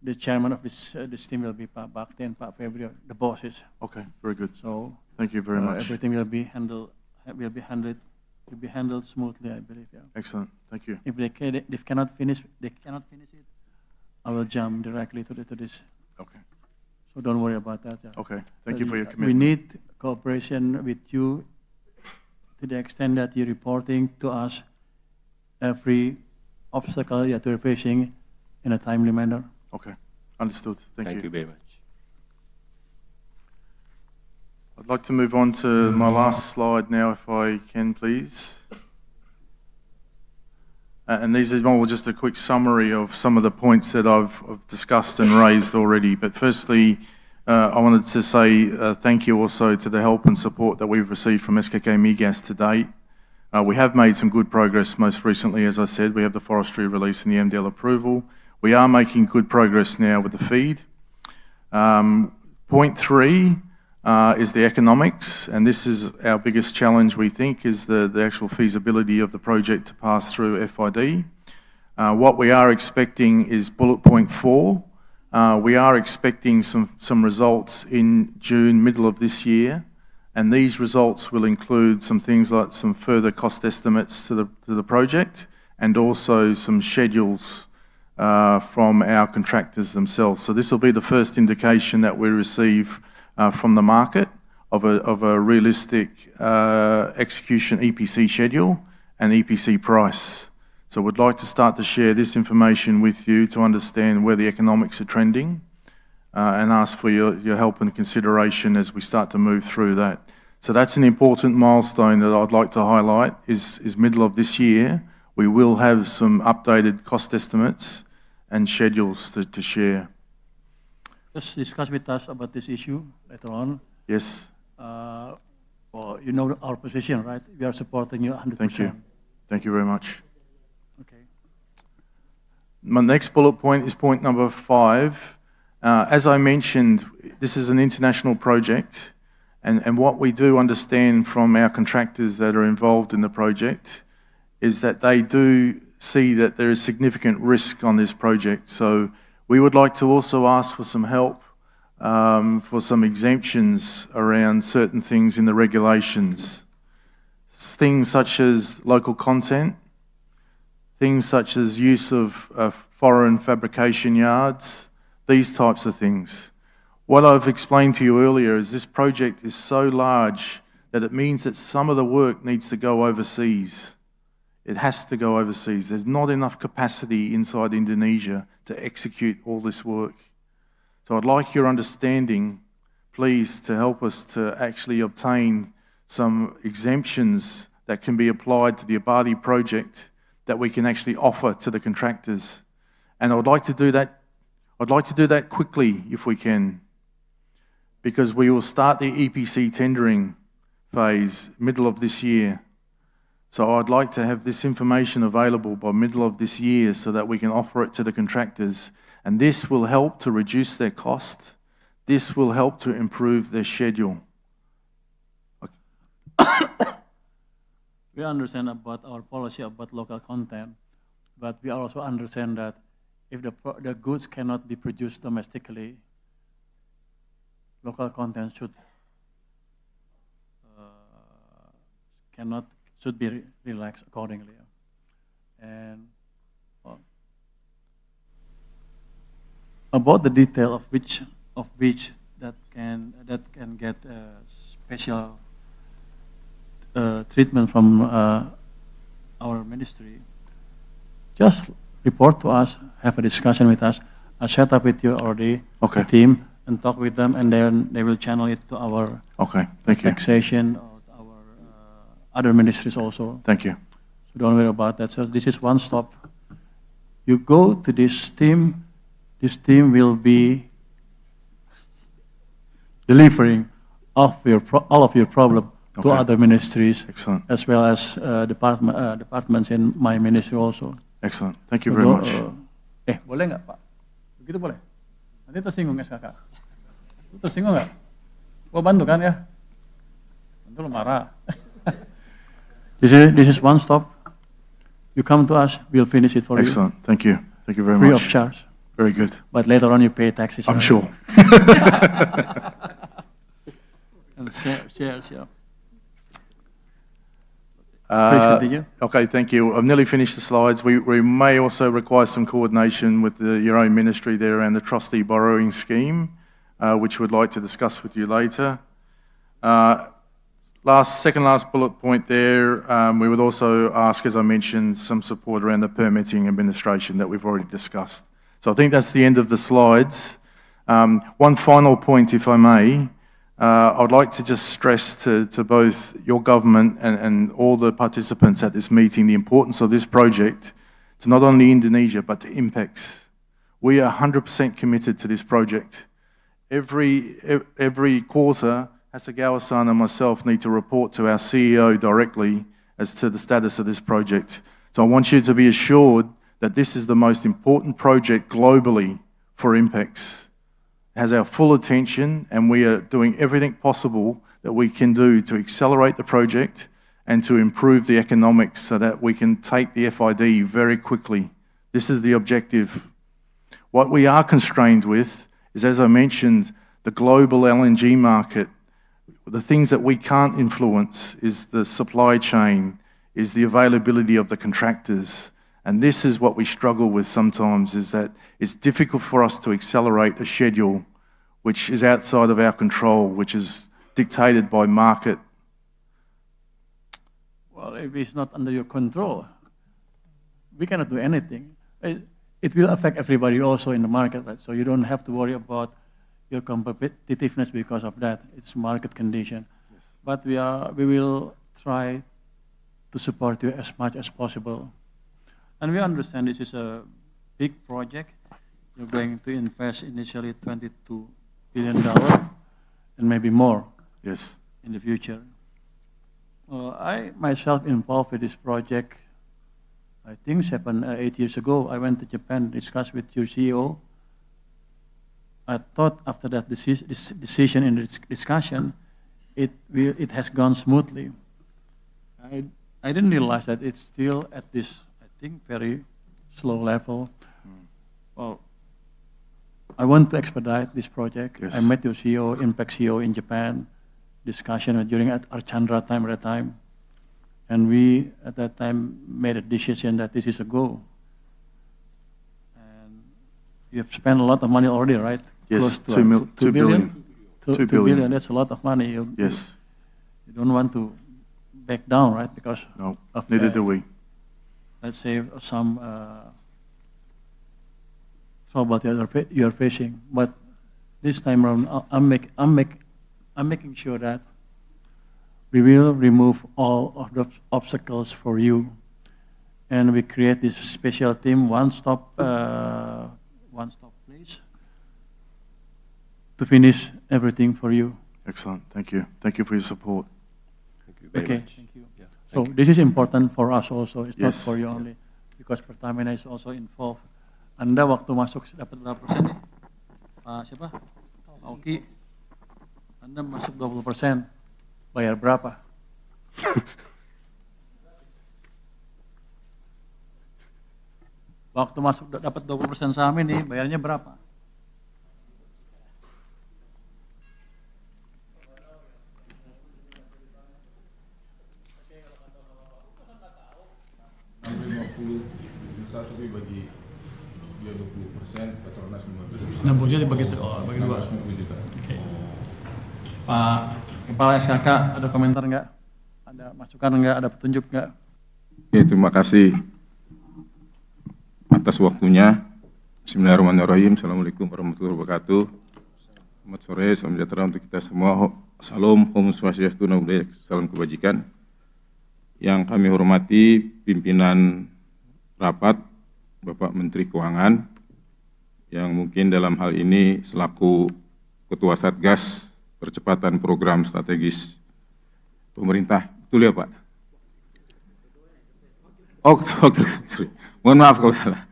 The chairman of this team will be Pak Bakti and Pak Febrio, the bosses. Okay, very good. So Thank you very much. everything will be handled smoothly, I believe. Yeah. Excellent. Thank you. If they cannot finish it, I will jump directly to this. Okay. So don't worry about that. Yeah. Okay. Thank you for your We commitment. need cooperation with you to the extent that you're reporting to us every obstacle that you're facing in a timely manner. Okay. Understood. Thank you. very much. I'd like to move on to my last slide now, if I can, please. And these are more just a quick summary of some of the points that I've discussed and raised already. But firstly, I wanted to say thank you also to the help and support that we've received from SKK Migas to date. We have made some good progress most recently, as I said. We have the forestry release and the MDL approval. We are making good progress now with the feed. Point 3 is the economics, and this is our biggest challenge, we think, is the actual feasibility of the project to pass through FID. What we are expecting is bullet point 4. We are expecting some results in June, middle of this year, and these results will include some things like some further cost estimates to the project, and also some schedules from our contractors themselves. So this will be the first indication that we receive from the market of a realistic execution EPC schedule and EPC price. So we'd like to start to share this information with you to understand where the economics are trending and ask for your help and consideration as we start to move through that. So that's an important milestone that I'd like to highlight is middle of this year. we will have some updated cost estimates and schedules to share. Just discuss with us about this issue later on. Yes, Well, you know our position, right? We are supporting you 100%. thank you. Thank you very much. Okay. My next bullet point is point number 5. As I mentioned, this is an international project, and what we do understand from our contractors that are involved in the project is that they do see that there is significant risk on this project. So we would like to also ask for some help for some exemptions around certain things in the regulations. Things such as local content, things such as use of foreign fabrication yards, these types of things. What I've explained to you earlier is this project is so large that it means that some of the work needs to go overseas. It has to go overseas. There's not enough capacity inside Indonesia to execute all this work. So I'd like your understanding, please, to help us to actually obtain some exemptions that can be applied to the Abadi project that we can actually offer to the contractors. And I would like to do that. I'd like to do that quickly if we can, because we will start the EPC tendering phase middle of this year. So I'd like to have this information available by middle of this year so that we can offer it to the contractors. And this will help to reduce their cost. This will help to improve their schedule. We understand about our policy about local content, but we also understand that if the goods cannot be produced domestically, local content should be relaxed accordingly. And about the detail of which that can get special treatment from our ministry, just report to us, have a discussion with us. I'll set up with you already, Okay. the team, and talk with them, and then they will channel it to our Okay, thank you. taxation or our other ministries also. Thank you. So don't worry about that. So this is one stop. You go to this team will be delivering all of your problem to Okay. other ministries, Excellent. as well as departments in my ministry also. Excellent. Thank you So very do- much. Boleh nggak Pak? Begitu boleh? Nanti tersinggung SKK. Lu tersinggung nggak? Gua bantu kan ya? Nanti lu marah. This is one stop. You come to us, we'll finish it for you. Excellent. Thank you. Thank you very Free of much. charge. Very good. But later on you pay taxes. I'm sure. And share. Please continue. Okay, thank you. I've nearly finished the slides. We may also require some coordination with your own ministry there around the trustee borrowing scheme, which we'd like to discuss with you later. Second last bullet point there, we would also ask, as I mentioned, some support around the permitting administration that we've already discussed. So I think that's the end of the slides. One final point, if I may. I'd like to just stress to both your government and all the participants at this meeting the importance of this project to not only Indonesia but to INPEX. We are 100% committed to this project. Every quarter, Hasegawa-san and myself need to report to our CEO directly as to the status of this project. So I want you to be assured that this is the most important project globally for INPEX. Has our full attention, and we are doing everything possible that we can do to accelerate the project and to improve the economics so that we can take the FID very quickly. This is the objective. What we are constrained with is, as I mentioned, the global LNG market. The things that we can't influence is the supply chain, is the availability of the contractors. And this is what we struggle with sometimes, is that it's difficult for us to accelerate a schedule which is outside of our control, which is dictated by market. Well, if it's not under your control, we cannot do anything. It will affect everybody also in the market, right? So you don't have to worry about your competitiveness because of that. It's market condition. Yes. But we will try to support you as much as possible. And we understand this is a big project. You're going to invest initially $22 billion and maybe more Yes. in the future. I myself involved with this project, I think 8 years ago. I went to Japan, discussed with your CEO. I thought after that decision in the discussion, it has gone smoothly. I didn't realize that it's still at this, I think, very slow level. Well, I want to expedite this project. Yes. I met your CEO, Impact CEO in Japan, discussion during Archandra time at that time. And we, at that time, made a decision that this is a go. And you have spent a lot of money already, right? Yes, Close to 2 billion. 2 billion, that's a lot of money. Yes. You don't want to back down, right? Because No, of neither the, do we. let's say, some trouble that you're facing. But this time around, I'm making sure that we will remove all of the obstacles for you, and we create this special team, one-stop place, to finish everything for you. Excellent. Thank you. Thank you for your support. Thank you very Okay, much. thank you. Yeah, So thank you. this is important for us also. It's not Yes. for you only, because Pertamina is also involved. Anda waktu masuk dapat berapa persen nih? Pak siapa? Pak Oki. Anda masuk 20%. Bayar berapa? Waktu masuk dapat 20% saham ini, bayarnya berapa? Tapi bagi dia 20%, Petronas 15%. 60 juta dibagi bagi dua. 50 juta. Pak Kepala SKK, ada komentar nggak? Ada masukan nggak? Ada petunjuk nggak? Oke, terima kasih atas waktunya. Bismillahirrahmanirrahim. Assalamualaikum warahmatullahi wabarakatuh. Selamat sore, salam sejahtera untuk kita semua. Salam, Om Swastiastu, Namo Buddhaya, salam kebajikan. Yang kami hormati pimpinan rapat, Bapak Menteri Keuangan, yang mungkin dalam hal ini selaku Ketua Satgas Percepatan Program Strategis Pemerintah. Betul ya, Pak? Oh, sorry. Mohon maaf kalau salah.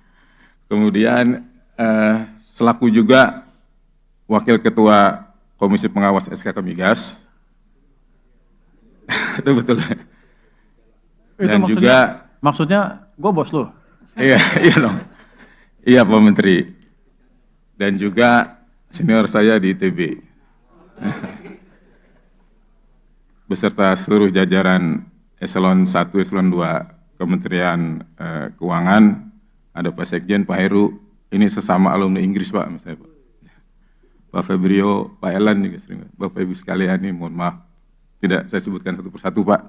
Kemudian selaku juga Wakil Ketua Komisi Pengawas SKK Migas. Itu betul. Dan maksudnya gue bos lu. Iya, iya dong. Iya, Pak Menteri. Dan juga senior saya di ITB. Beserta seluruh jajaran eselon 1, eselon 2 Kementerian Keuangan, ada Pak Sekjen, Pak Heru, ini sesama alumni Inggris, Pak, misalnya, Pak. Pak Febrio, Pak Elan juga sering. Bapak Ibu sekalian, ini mohon maaf, tidak saya sebutkan satu persatu, Pak.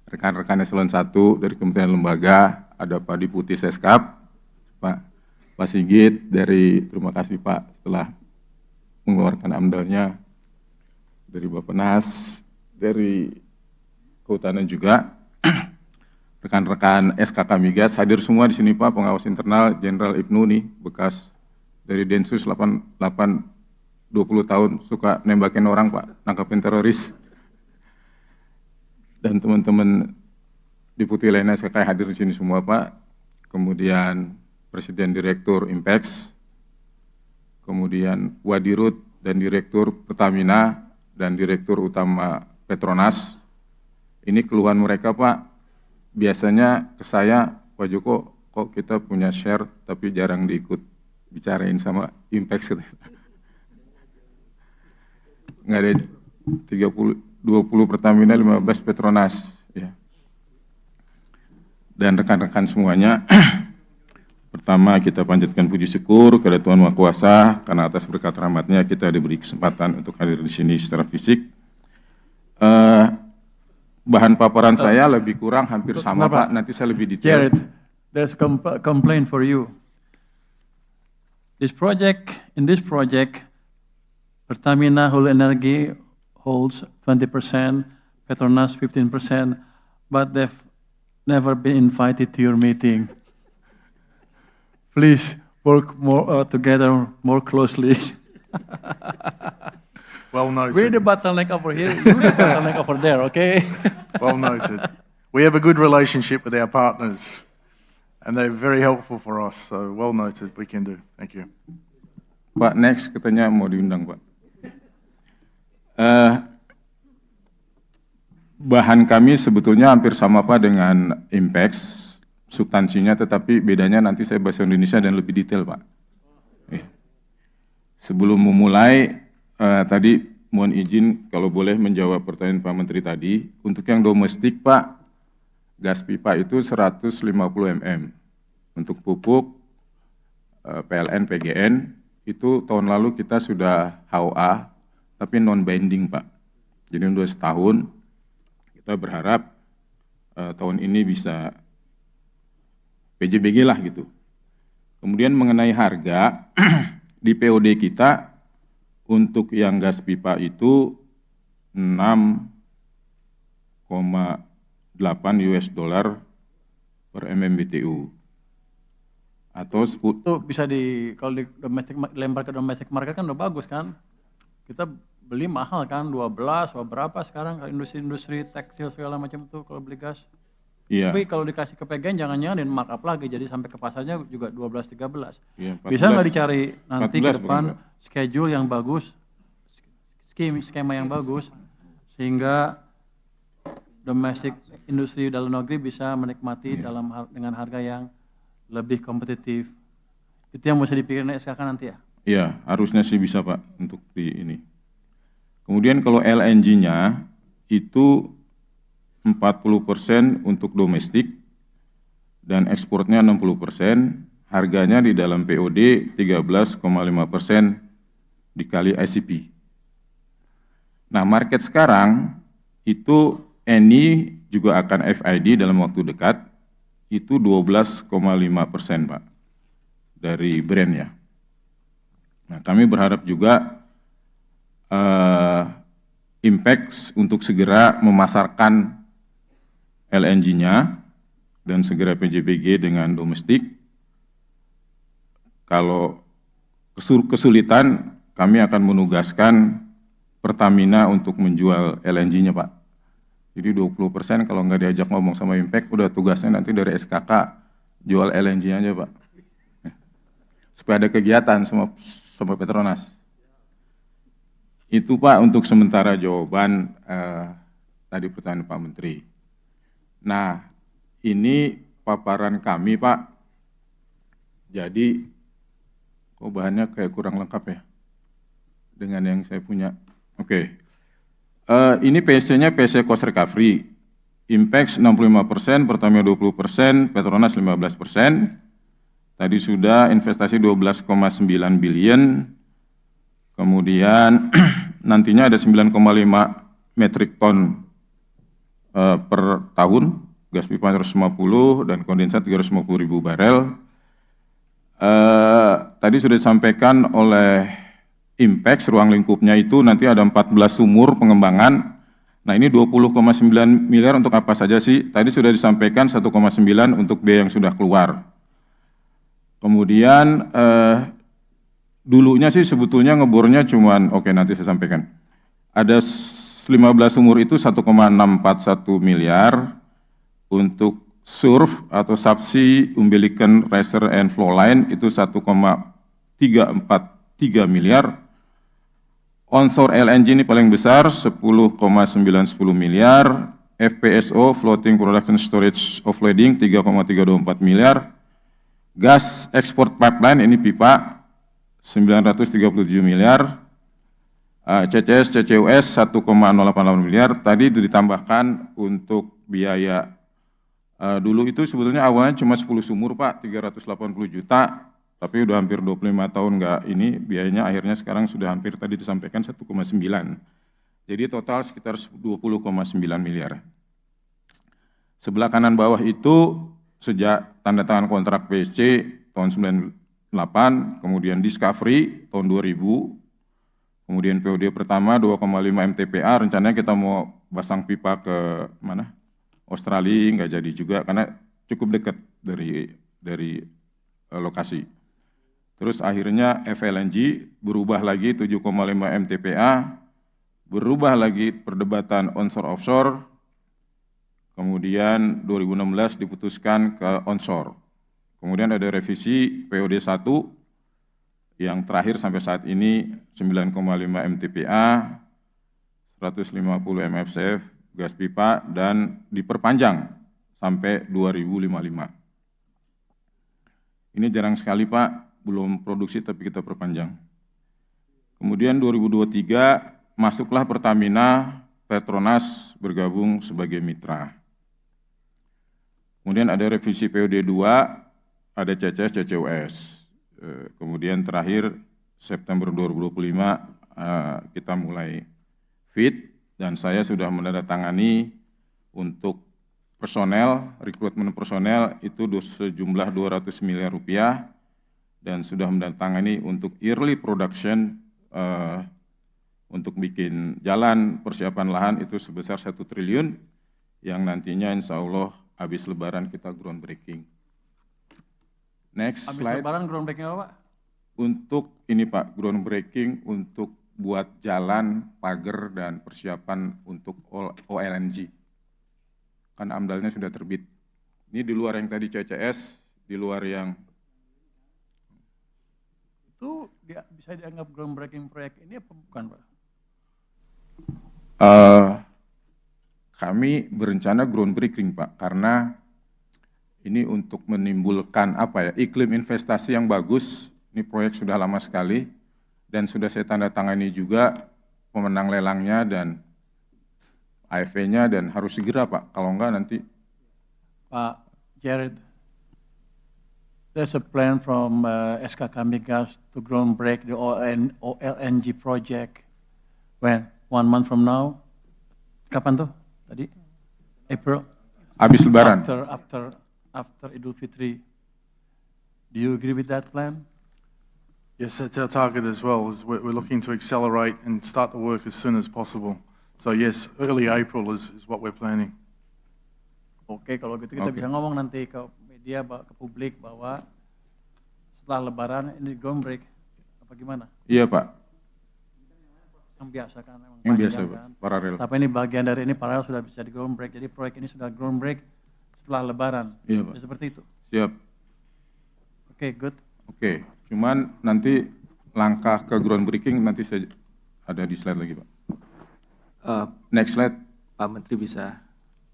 Rekan-rekan eselon 1 dari Kementerian Lembaga, ada Pak Deputi Seskap, Pak Sigit dari, terima kasih Pak, setelah mengeluarkan amdalnya, dari Bappenas, dari Kehutanan juga, rekan-rekan SKK Migas hadir semua di sini Pak, pengawas internal Jenderal Ibnu nih, bekas dari Densus 20 tahun suka nembakin orang Pak, nangkapin teroris. Dan teman-teman Deputi lainnya SKK hadir di sini semua Pak, kemudian Presiden Direktur Impex, kemudian Wadirut dan Direktur Pertamina dan Direktur Utama Petronas. Ini keluhan mereka Pak, biasanya ke saya, Pak Joko, kok kita punya share tapi jarang diikut bicarain sama Impex. Nggak ada 20 Pertamina, 15 Petronas. Ya. Dan rekan-rekan semuanya, pertama kita panjatkan puji syukur kepada Tuhan Maha Kuasa karena atas berkat rahmatnya kita diberi kesempatan untuk hadir di sini secara fisik. Bahan paparan saya lebih kurang hampir sama Pak, nanti saya lebih detail. Jared, there's a complaint for you. In this project, Pertamina Hulu Energy holds 20%, Petronas 15%, but they've never been invited to your meeting. please work more together more closely. Well noted. We're the bottleneck over here, you're the bottleneck over there, okay? Well noted. We have a good relationship with our partners, and they're very helpful for us. So well noted. We can do. Thank you. Pak, next katanya mau diundang, Pak. Bahan kami sebetulnya hampir sama Pak dengan Impex, substansinya, tetapi bedanya nanti saya bahasa Indonesia dan lebih detail, Pak. Sebelum memulai, tadi mohon izin kalau boleh menjawab pertanyaan Pak Menteri tadi. Untuk yang domestik, Pak, gas pipa itu 150 mm. Untuk pupuk, PLN, PGN, itu tahun lalu kita sudah HOA, tapi non-binding, Pak. Jadi udah setahun, kita berharap tahun ini bisa PJBG lah gitu. Kemudian mengenai harga, di POD kita untuk yang gas pipa itu 6,8 US dollar per MMBTU. Atau Itu bisa kalau di domestic, lempar ke domestic market kan udah bagus kan. Kita beli mahal kan, 12, berapa sekarang industri-industri tekstil segala macam tuh kalau beli gas. iya, Tapi kalau dikasih ke PGN jangan-jangan di markup lagi, jadi sampai ke pasarnya juga 12-13. iya, 14, Bisa nggak dicari nanti ke 14 depan bukan, Pak? schedule yang bagus, skema yang bagus, sehingga domestik industri dalam negeri bisa menikmati dengan harga yang lebih kompetitif. Itu yang mesti dipikirin SKK nanti ya? Iya, harusnya sih bisa Pak untuk di ini. Kemudian kalau LNG-nya itu 40% untuk domestik dan ekspornya 60%, harganya di dalam POD 13,5% dikali ICP. Nah, market sekarang itu Eni juga akan FID dalam waktu dekat, itu 12,5% Pak, dari brand ya. Nah, kami berharap juga Impex untuk segera memasarkan LNG-nya dan segera PJBG dengan domestik. Kalau kesulitan, kami akan menugaskan Pertamina untuk menjual LNG-nya, Pak. Jadi 20% kalau nggak diajak ngomong sama Impact, udah tugasnya nanti dari SKK jual LNG aja, Pak. Supaya ada kegiatan sama Petronas. Itu, Pak, untuk sementara jawaban tadi pertanyaan Pak Menteri. Nah, ini paparan kami, Pak. Jadi, kok bahannya kayak kurang lengkap ya dengan yang saya punya. Oke. Ini PC-nya PC cost recovery. Impex 65%, Pertamina 20%, Petronas 15%. Tadi sudah investasi 12,9 billion. Kemudian nantinya ada 9,5 metrik ton per tahun, gas pipa 150 dan kondensat 350.000 barel. Tadi sudah disampaikan oleh Impex, ruang lingkupnya itu nanti ada 14 sumur pengembangan. Nah, ini 20,9 miliar untuk apa saja sih? Tadi sudah disampaikan 1,9 untuk biaya yang sudah keluar. Kemudian dulunya sih sebetulnya ngebornya cuman, oke nanti saya sampaikan. Ada 15 sumur itu 1,641 miliar untuk surf atau subsea umbilical riser and flow line itu 1,343 miliar. Onshore LNG ini paling besar 10,910 miliar. FPSO floating production storage offloading 3,324 miliar. Gas export pipeline ini pipa 937 miliar. CCS, CCUS 1,088 miliar. Tadi ditambahkan untuk biaya dulu itu sebetulnya awalnya cuma 10 sumur Pak, 380 juta. Tapi udah hampir 25 tahun nggak ini, biayanya akhirnya sekarang sudah hampir tadi disampaikan 1,9. Jadi total sekitar 20,9 miliar. Sebelah kanan bawah itu sejak tanda tangan kontrak PSC tahun 98, kemudian Discovery tahun 2000, kemudian POD pertama 2,5 MTPA, rencananya kita mau pasang pipa ke mana? Australia, nggak jadi juga karena cukup dekat dari lokasi. Terus akhirnya FLNG berubah lagi 7,5 MTPA, berubah lagi perdebatan onshore offshore, kemudian 2016 diputuskan ke onshore. Kemudian ada revisi POD 1 yang terakhir sampai saat ini 9,5 MTPA, 150 MFCF gas pipa dan diperpanjang sampai 2055. Ini jarang sekali Pak, belum produksi tapi kita perpanjang. Kemudian 2023 masuklah Pertamina, Petronas bergabung sebagai mitra. Kemudian ada revisi POD 2, ada CCS, CCUS. Kemudian terakhir September 2025 kita mulai FIT dan saya sudah menandatangani untuk personel, rekrutmen personel itu sejumlah 200 miliar rupiah dan sudah menandatangani untuk early production untuk bikin jalan, persiapan lahan itu sebesar 1 triliun yang nantinya insya Allah habis lebaran kita groundbreaking. Next Habis slide. lebaran groundbreaking apa Pak? Untuk ini Pak, groundbreaking untuk buat jalan, pagar, dan persiapan untuk OLNG. Kan AMDAL-nya sudah terbit. Ini di luar yang tadi CCS, di luar yang Itu bisa dianggap groundbreaking proyek ini apa bukan Pak? kami berencana groundbreaking Pak, karena ini untuk menimbulkan iklim investasi yang bagus. Ini proyek sudah lama sekali dan sudah saya tanda tangani juga pemenang lelangnya dan AFE-nya dan harus segera Pak, kalau enggak nanti. Pak Jared, there's a plan from SKK Migas to groundbreak the OLNG project. When? 1 month from now? Kapan tuh? Tadi? April? Habis lebaran. After Idul Fitri. Do you agree with that plan? Yes, that's our target as well. Is we're looking to accelerate and start the work as soon as possible. So yes, early April is what we're planning. Oke, kalau gitu kita bisa ngomong nanti ke media, ke publik bahwa setelah lebaran ini groundbreak. Apa gimana? Iya Pak. Yang biasa kan? Yang biasa panjang, Pak, kan? paralel. Tapi ini bagian dari ini paralel sudah bisa di groundbreak. Jadi proyek ini sudah groundbreak setelah lebaran. Iya Pak. Ya, seperti itu. Siap. Oke, good. Oke, cuman nanti langkah ke groundbreaking nanti saya ada di slide lagi Pak. Next slide. Pak Menteri bisa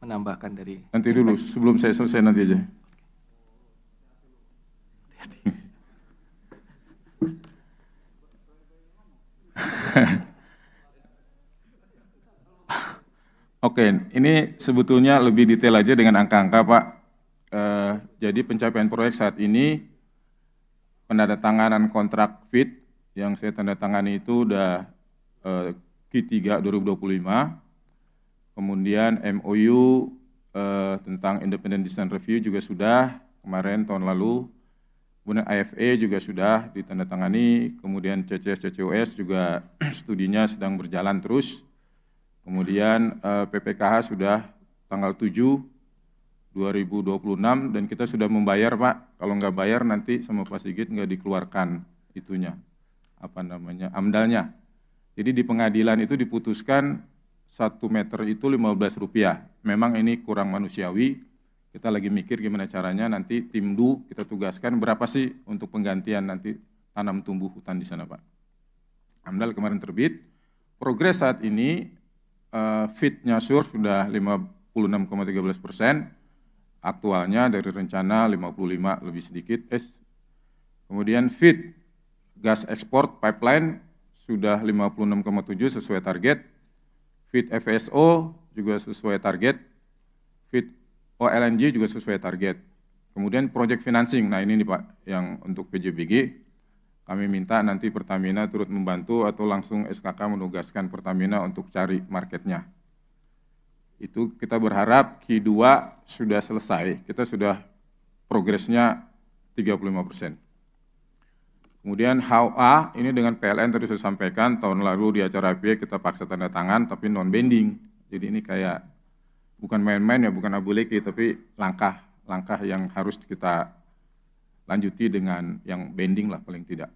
menambahkan dari Nanti dulu, sebelum saya selesai nanti aja. Oke, ini sebetulnya lebih detail aja dengan angka-angka Pak. Jadi pencapaian proyek saat ini, penandatanganan kontrak FIT yang saya tanda tangani itu udah Q3 2025, kemudian MOU tentang Independent Design Review juga sudah kemarin tahun lalu, kemudian AFE juga sudah ditandatangani, kemudian CCS CCUS juga studinya sedang berjalan terus, kemudian PPKH sudah tanggal 7 2026 dan kita sudah membayar Pak, kalau nggak bayar nanti sama Pak Sigit nggak dikeluarkan itunya, AMDAL-nya. Jadi di pengadilan itu diputuskan 1 meter itu Rp15. Memang ini kurang manusiawi, kita lagi mikir gimana caranya nanti tim DU kita tugaskan berapa sih untuk penggantian nanti tanam tumbuh hutan di sana Pak. AMDAL kemarin terbit, progres saat ini FIT-nya SURF sudah 56,13%, aktualnya dari rencana 55 lebih sedikit. Kemudian FIT gas ekspor pipeline sudah 56,7 sesuai target. FIT FSO juga sesuai target. FIT OLNG juga sesuai target. Kemudian project financing, nah ini nih Pak yang untuk PJBG kami minta nanti Pertamina turut membantu atau langsung SKK menugaskan Pertamina untuk cari marketnya. Itu kita berharap Q2 sudah selesai, kita sudah progresnya 35%. Kemudian HOA ini dengan PLN tadi saya sampaikan, tahun lalu di acara IPA kita paksa tanda tangan tapi non-binding. Jadi ini kayak bukan main-main ya, bukan abu leki, tapi langkah yang harus kita lanjuti dengan yang bending lah paling tidak.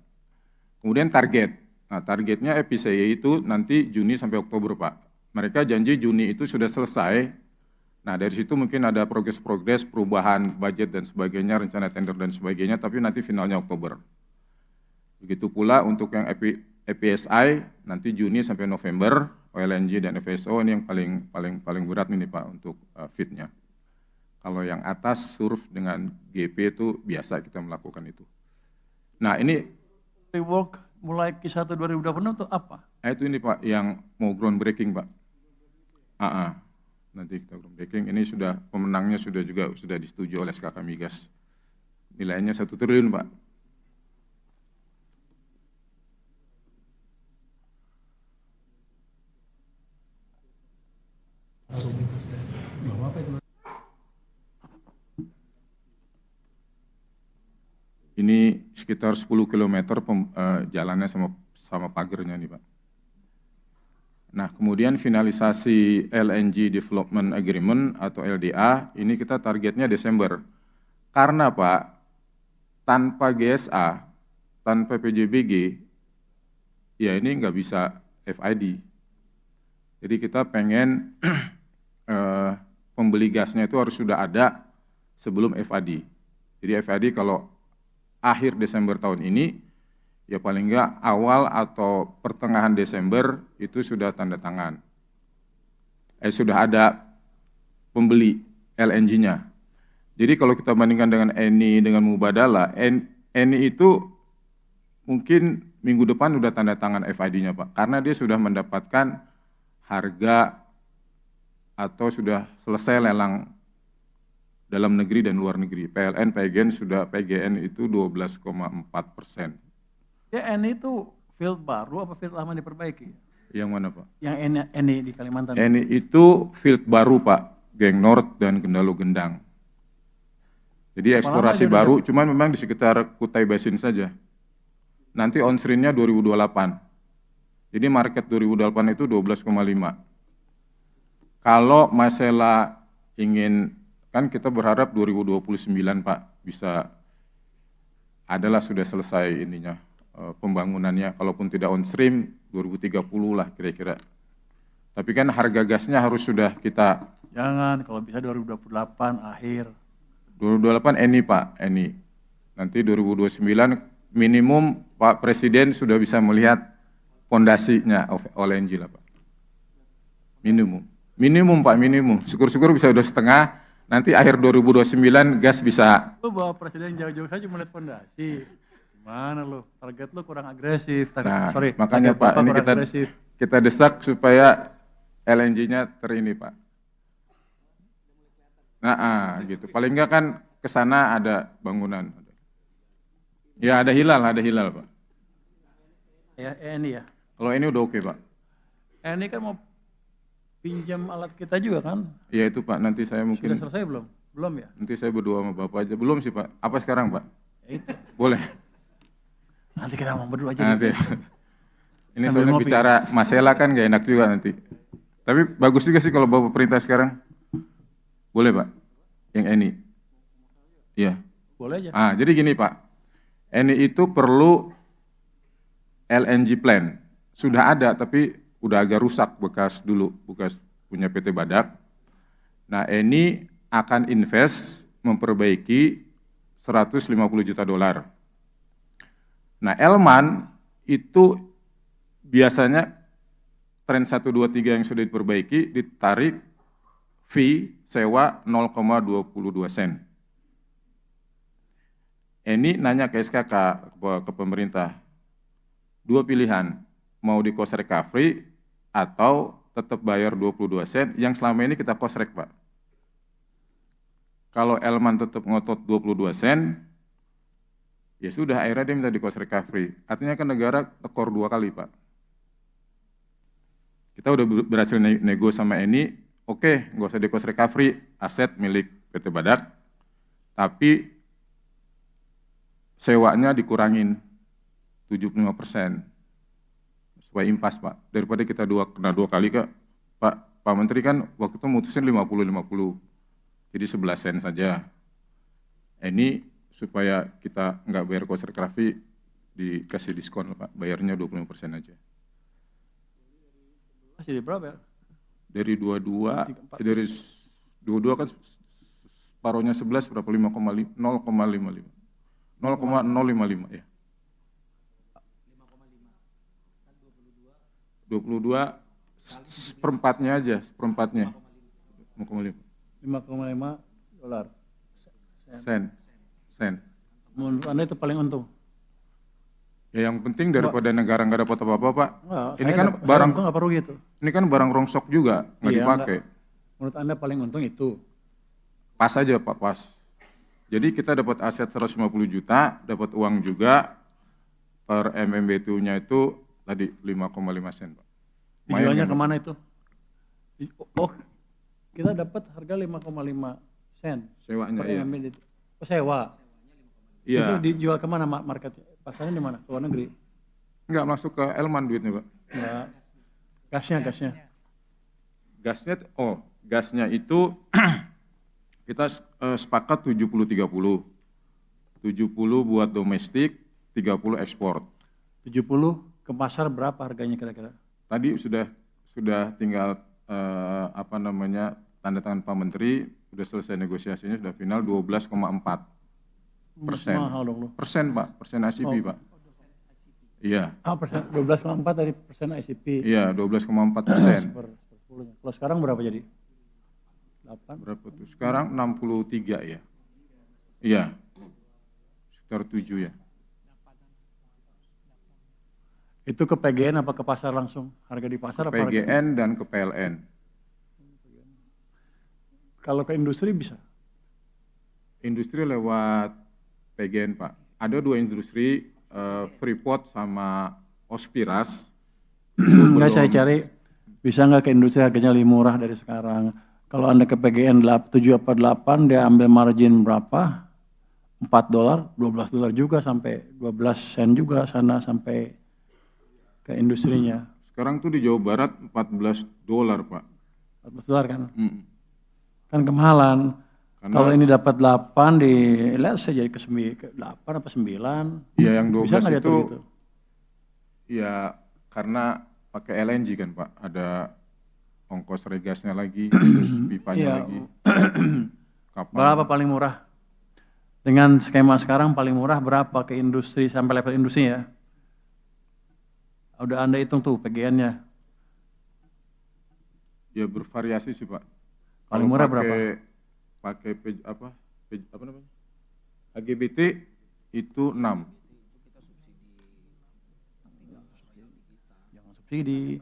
Kemudian target. Nah, targetnya FPCI itu nanti Juni sampai Oktober, Pak. Mereka janji Juni itu sudah selesai. Nah, dari situ mungkin ada progres-progres, perubahan budget dan sebagainya, rencana tender dan sebagainya, tapi nanti finalnya Oktober. Begitu pula untuk yang EPSI, nanti Juni sampai November, OLNG dan FSO ini yang paling berat ini Pak untuk fitnya. Kalau yang atas surf dengan GP itu biasa kita melakukan itu. Nah ini Work mulai Q1 2026 itu apa? itu ini Pak yang mau groundbreaking Pak. Nanti kita groundbreaking. Ini sudah pemenangnya sudah disetujui oleh SKK Migas. Nilainya 1 triliun Pak. Ini sekitar 10 km jalannya sama pagernya nih Pak. Nah kemudian finalisasi LNG Development Agreement atau LDA, ini kita targetnya Desember. Karena Pak, tanpa GSA, tanpa PJBG, ya ini nggak bisa FID. Jadi kita pengen pembeli gasnya itu harus sudah ada sebelum FID. Jadi FID kalau akhir Desember tahun ini, ya paling enggak awal atau pertengahan Desember itu sudah tanda tangan. Sudah ada pembeli LNG-nya. Jadi kalau kita bandingkan dengan Eni dengan Mubadala, Eni itu mungkin minggu depan sudah tanda tangan FID-nya Pak, karena dia sudah mendapatkan harga atau sudah selesai lelang dalam negeri dan luar negeri. PLN, PGN itu 12,4%. Ya Eni itu field baru apa field lama diperbaiki? Yang mana Pak? Yang Eni di Kalimantan. Eni itu field baru Pak, Geng North dan Gendalu Gendang. Jadi eksplorasi baru, cuman memang di sekitar Kutai Basin saja. Nanti on stream-nya 2028. Jadi market 2028 itu 12,5. Kalau Masela ingin, kan kita berharap 2029 Pak bisa adalah sudah selesai ininya pembangunannya, kalaupun tidak on stream 2030 lah kira-kira. Tapi kan harga gasnya harus sudah kita. Jangan, kalau bisa 2028 akhir. 2028 Eni Pak, Eni. Nanti 2029 minimum Pak Presiden sudah bisa melihat fondasinya OLNG lah Pak. Minimum Pak, minimum. Syukur-syukur bisa udah setengah. Nanti akhir 2029 gas bisa. Lu bawa presiden jauh-jauh saja melihat fondasi. Gimana lo? Target lo kurang agresif. Makanya Pak, ini kita desak supaya LNG-nya terini Pak. Nah, gitu. Paling enggak kan ke sana ada bangunan. Ya ada hilal Pak. Ya Eni ya. Kalau ini udah oke Pak. Eni kan mau pinjam alat kita juga kan? Iya itu Pak, nanti saya mungkin. Sudah selesai belum? Belum ya? Nanti saya berdua sama Bapak aja. Belum sih Pak. Apa sekarang Pak? Ya itu. Boleh. Nanti kita ngomong berdua aja. Nanti. Ini Sambil soalnya ngopi. bicara Masela kan gak enak juga nanti. Tapi bagus juga sih kalau Bapak perintah sekarang. Boleh Pak? Yang Eni? Iya. Boleh aja. Jadi gini Pak. Eni itu perlu LNG plant. Sudah ada tapi udah agak rusak bekas punya PT Badak. Nah Eni akan invest memperbaiki $150 juta. Nah Elman itu biasanya tren 1, 2, 3 yang sudah diperbaiki ditarik fee sewa 0,22 sen. Eni nanya ke SKK, ke pemerintah, 2 pilihan, mau di cost recovery atau tetap bayar 22 sen yang selama ini kita cost rec Pak. Kalau Elman tetap ngotot 22 sen, ya sudah akhirnya dia minta di cost recovery. Artinya kan negara tekor 2 kali Pak. Kita udah berhasil nego sama Eni, oke, nggak usah di cost recovery, aset milik PT Badak, tapi sewanya dikurangin 75%. Supaya impas Pak, daripada kita kena 2 kali Kak, Pak Menteri kan waktu itu mutusin 50-50, jadi 11 sen saja. Ini supaya kita nggak bayar cost recovery dikasih diskon Pak, bayarnya 25% aja. Masih di berapa ya? Dari 22 kan separuhnya 11 berapa 0,55 0,055 ya. 22 seperempatnya aja, seperempatnya. 0,5 $5,5 sen. Menurut Anda itu paling untung? Ya yang penting daripada negara nggak dapat apa-apa Pak. Enggak, Ini kan saya barang untung apa rugi itu? ini kan barang rongsok juga nggak Iya, dipakai. Menurut Anda paling untung itu? Pas aja Pak, pas. Jadi kita dapat aset 150 juta, dapat uang juga per MMBTU-nya itu tadi 5,5 sen Pak. Lumayan Dijualnya kan, Pak? kemana itu? Oh, kita dapat harga 5,5 sen. Sewanya per iya. MMBTU. Oh, sewa. Itu Iya. dijual kemana marketnya? Pasarnya di mana? Ke luar negeri? Nggak masuk ke Elman duitnya Pak. Enggak. Gasnya. Gasnya itu kita sepakat 70-30. 70 buat domestik, 30 ekspor. 70 ke pasar berapa harganya kira-kira? Tadi sudah tinggal tanda tangan Pak Menteri, sudah selesai negosiasinya, sudah final 12,4%. Mahal dong lu. Persen Pak, persen ICP Pak. Iya, Persen 12,4 dari persen ICP. iya 12,4%. Per 10-nya. Kalau sekarang berapa jadi? 8? Berapa tuh? Sekarang 63 ya. Iya, sekitar 7 ya. Itu ke PGN apa ke pasar langsung? Harga di pasar apa harga? PGN dan ke PLN. Kalau ke industri bisa? Industri lewat PGN Pak. Ada 2 industri, Freeport sama Ospiras. Enggak, saya cari bisa nggak ke industri harganya lebih murah dari sekarang. Kalau Anda ke PGN 7 apa 8, dia ambil margin berapa? $4, $12 juga sampai 12 sen juga sana sampai ke industrinya. Sekarang tuh di Jawa Barat $14 Pak. $14 kan? Mm. Kan kemahalan. Karena- Kalau ini dapat 8 di lihat saya jadi ke 8 apa 9. Ya yang 12 Bisa nggak itu diatur gitu? ya karena pakai LNG kan Pak, ada ongkos regasnya lagi, terus pipanya Iya. lagi. Kapal. Berapa paling murah? Dengan skema sekarang paling murah berapa ke industri sampai level industri ya? Udah Anda hitung tuh PGN-nya. Ya bervariasi sih Pak. Paling Kalau murah pakai- berapa? Pakai apa namanya? HGBT itu 6. Jangan subsidi.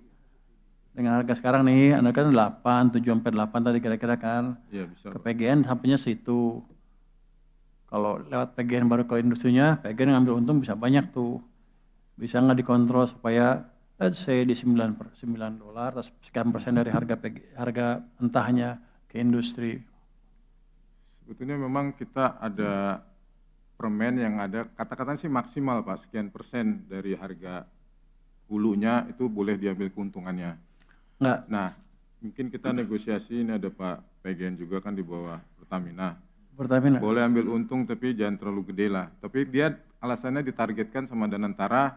Dengan harga sekarang nih, Anda kan 8, 7 sampai 8 tadi kira-kira kan. Iya bisa. Ke Pak. PGN sampainya situ. Kalau lewat PGN baru ke industrinya, PGN ngambil untung bisa banyak tuh. Bisa nggak dikontrol supaya let's say di $9 atau sekian persen dari harga entahnya ke industri. Sebetulnya memang kita ada permen yang ada kata-katanya sih maksimal Pak, sekian persen dari harga hulunya itu boleh diambil keuntungannya. Nggak, Nah, mungkin kita negosiasi, ini ada Pak PGN juga kan di bawah Pertamina. Pertamina. Boleh ambil untung tapi jangan terlalu gede lah. Tapi dia alasannya ditargetkan sama Danantara,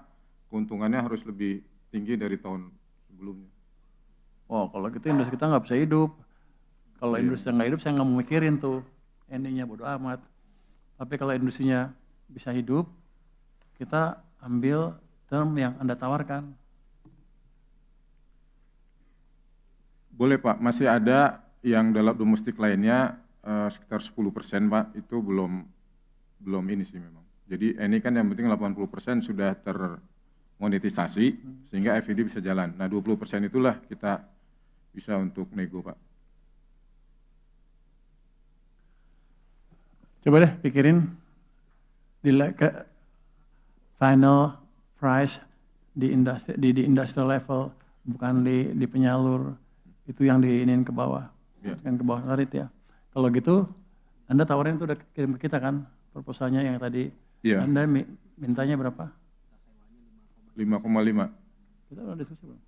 keuntungannya harus lebih tinggi dari tahun sebelumnya. Oh, kalau gitu industri kita nggak bisa hidup. Kalau industri nggak hidup, saya nggak mau mikirin tuh. Endingnya bodo amat. Tapi kalau industrinya bisa hidup, kita ambil term yang Anda tawarkan. Boleh Pak, masih ada yang dalam domestik lainnya sekitar 10% Pak, itu belum ini sih memang. Jadi ini kan yang penting 80% sudah termonetisasi sehingga FID bisa jalan. Nah 20% itulah kita bisa untuk nego Pak. Coba deh pikirin final price di industrial level, bukan di penyalur, itu yang diinin ke bawah, kan ke bawah tarit ya. Kalau gitu, Anda tawarin itu udah kirim ke kita kan, proposalnya yang tadi. Iya. Anda mintanya berapa? 5,5. Kita udah diskusi belum?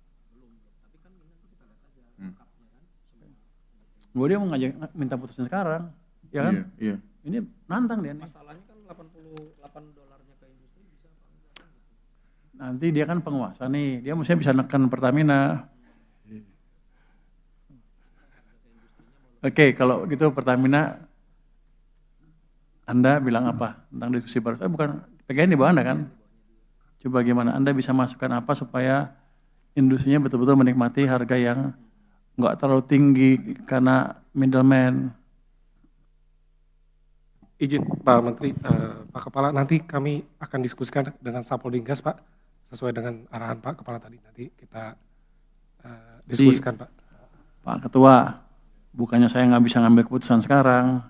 Gue dia mau ngajak minta putusin sekarang, ya kan? Iya, iya. Ini nantang dia nih. Masalahnya kan 80 Nanti dia kan penguasa nih, dia mestinya bisa nekan Pertamina. Oke, kalau gitu Pertamina, Anda bilang apa tentang diskusi baru? Bukan pegang di bawah Anda kan? Coba gimana Anda bisa masukkan apa supaya industrinya betul-betul menikmati harga yang nggak terlalu tinggi karena middleman. Izin Pak Menteri, Pak Kepala, nanti kami akan diskusikan dengan Sapolinggas Pak, sesuai dengan arahan Pak Kepala tadi. Nanti kita diskusikan Pak. Pak Ketua, bukannya saya nggak bisa ngambil keputusan sekarang,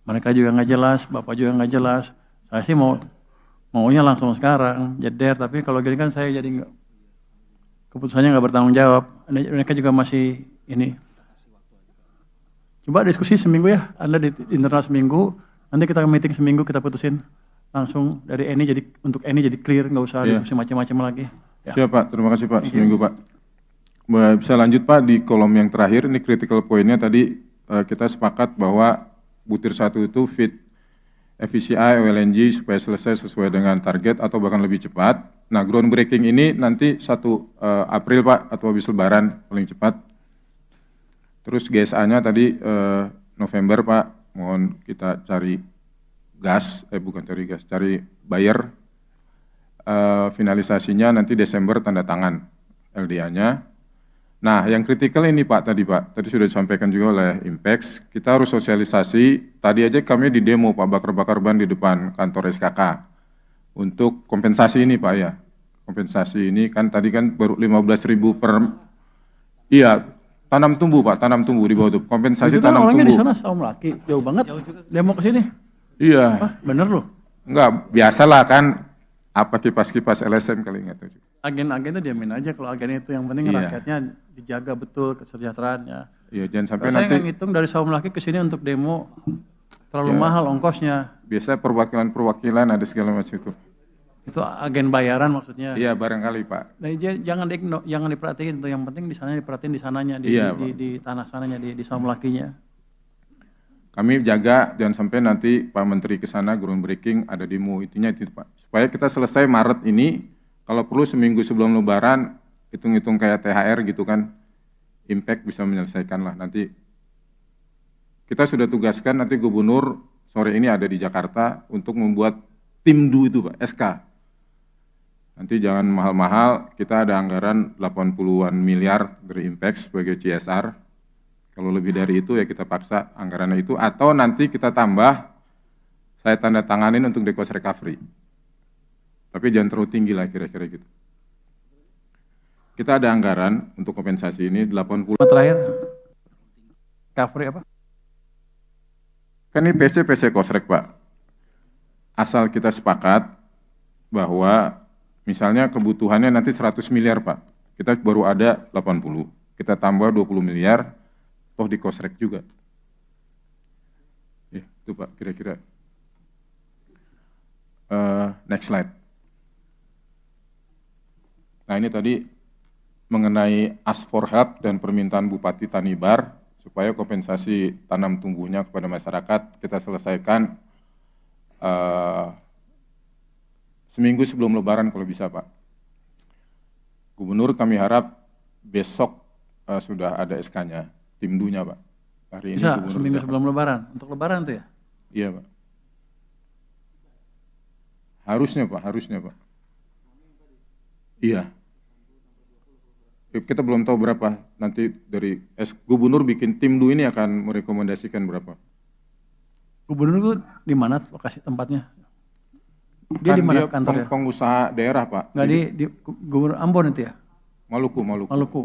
mereka juga nggak jelas, Bapak juga nggak jelas. Saya sih maunya langsung sekarang, jeder, tapi kalau gini kan saya jadi keputusannya nggak bertanggung jawab. Mereka juga masih ini. Coba diskusi seminggu ya, Anda di internal seminggu, nanti kita meeting seminggu kita putusin langsung dari ini jadi untuk ini jadi clear, nggak usah diskusi macam-macam lagi. Ya. Siap Pak, terima kasih Pak, seminggu Pak. Bisa lanjut Pak di kolom yang terakhir, ini critical point-nya tadi kita sepakat bahwa butir 1 itu fit FVCI, LNG supaya selesai sesuai dengan target atau bahkan lebih cepat. Nah, groundbreaking ini nanti 1 April Pak, atau habis Lebaran paling cepat. Terus GSA-nya tadi November Pak, mohon kita cari gas, cari buyer. Finalisasinya nanti Desember tanda tangan LDA-nya. Nah, yang kritikal ini Pak, tadi sudah disampaikan juga oleh Impex, kita harus sosialisasi, tadi aja kami di demo Pak, bakar-bakar ban di depan kantor SKK, untuk kompensasi ini Pak ya, kompensasi ini kan tadi kan baru 15.000 per, iya, tanam tumbuh Pak, tanam tumbuh di bawah itu, kompensasi itu kan tanam orangnya tumbuh. di sana Saum Laki, jauh banget, demo ke sini. Iya. Bener loh. Enggak, biasalah kan, apa kipas-kipas LSM kali nggak tahu. Agen-agen itu diamin aja kalau agen itu yang penting Iya. rakyatnya dijaga betul kesejahteraannya. Iya, jangan sampai Saya nanti nggak ngitung dari Saum Laki ke sini untuk demo terlalu Ya. mahal ongkosnya. biasa perwakilan-perwakilan ada segala macam itu. Itu agen bayaran maksudnya. Iya, barangkali Pak. Nah, jangan diperhatiin tuh, yang penting di sana diperhatiin di sananya Iya, di tanah sananya di Saum Lakinya. Kami jaga jangan sampai nanti Pak Menteri ke sana groundbreaking ada demo, intinya itu Pak. Supaya kita selesai Maret ini, kalau perlu seminggu sebelum Lebaran, hitung-hitung kayak THR gitu kan, Impact bisa menyelesaikan lah nanti. Kita sudah tugaskan nanti Gubernur sore ini ada di Jakarta untuk membuat tim DU itu Pak, SK. Nanti jangan mahal-mahal, kita ada anggaran 80-an miliar dari Impact sebagai CSR. Kalau lebih dari itu ya kita paksa anggarannya itu, atau nanti kita tambah, saya tanda tanganin untuk cost recovery. Tapi jangan terlalu tinggi lah kira-kira gitu. Kita ada anggaran untuk kompensasi ini 80. Terakhir, recovery apa? Kan ini PC cost rec Pak. Asal kita sepakat bahwa misalnya kebutuhannya nanti 100 miliar Pak. Kita baru ada 80. Kita tambah 20 miliar, toh di cost rec juga. Ya, itu Pak kira-kira. Next slide. Nah ini tadi mengenai ask for help dan permintaan Bupati Tanimbar supaya kompensasi tanam tumbuhnya kepada masyarakat kita selesaikan seminggu sebelum Lebaran kalau bisa Pak. Gubernur kami harap besok sudah ada SK-nya, tim DU-nya Pak. Hari ini Bisa Gubernur seminggu Jakarta. sebelum Lebaran, untuk Lebaran tuh ya? Iya Pak. Harusnya Pak. Iya. Kita belum tahu berapa, nanti dari Gubernur bikin tim DU ini akan merekomendasikan berapa. Gubernur itu di mana lokasi tempatnya? Dia di mana kantornya? Pengusaha daerah Pak. Nggak di Gubernur Ambon itu ya? Maluku. Maluku.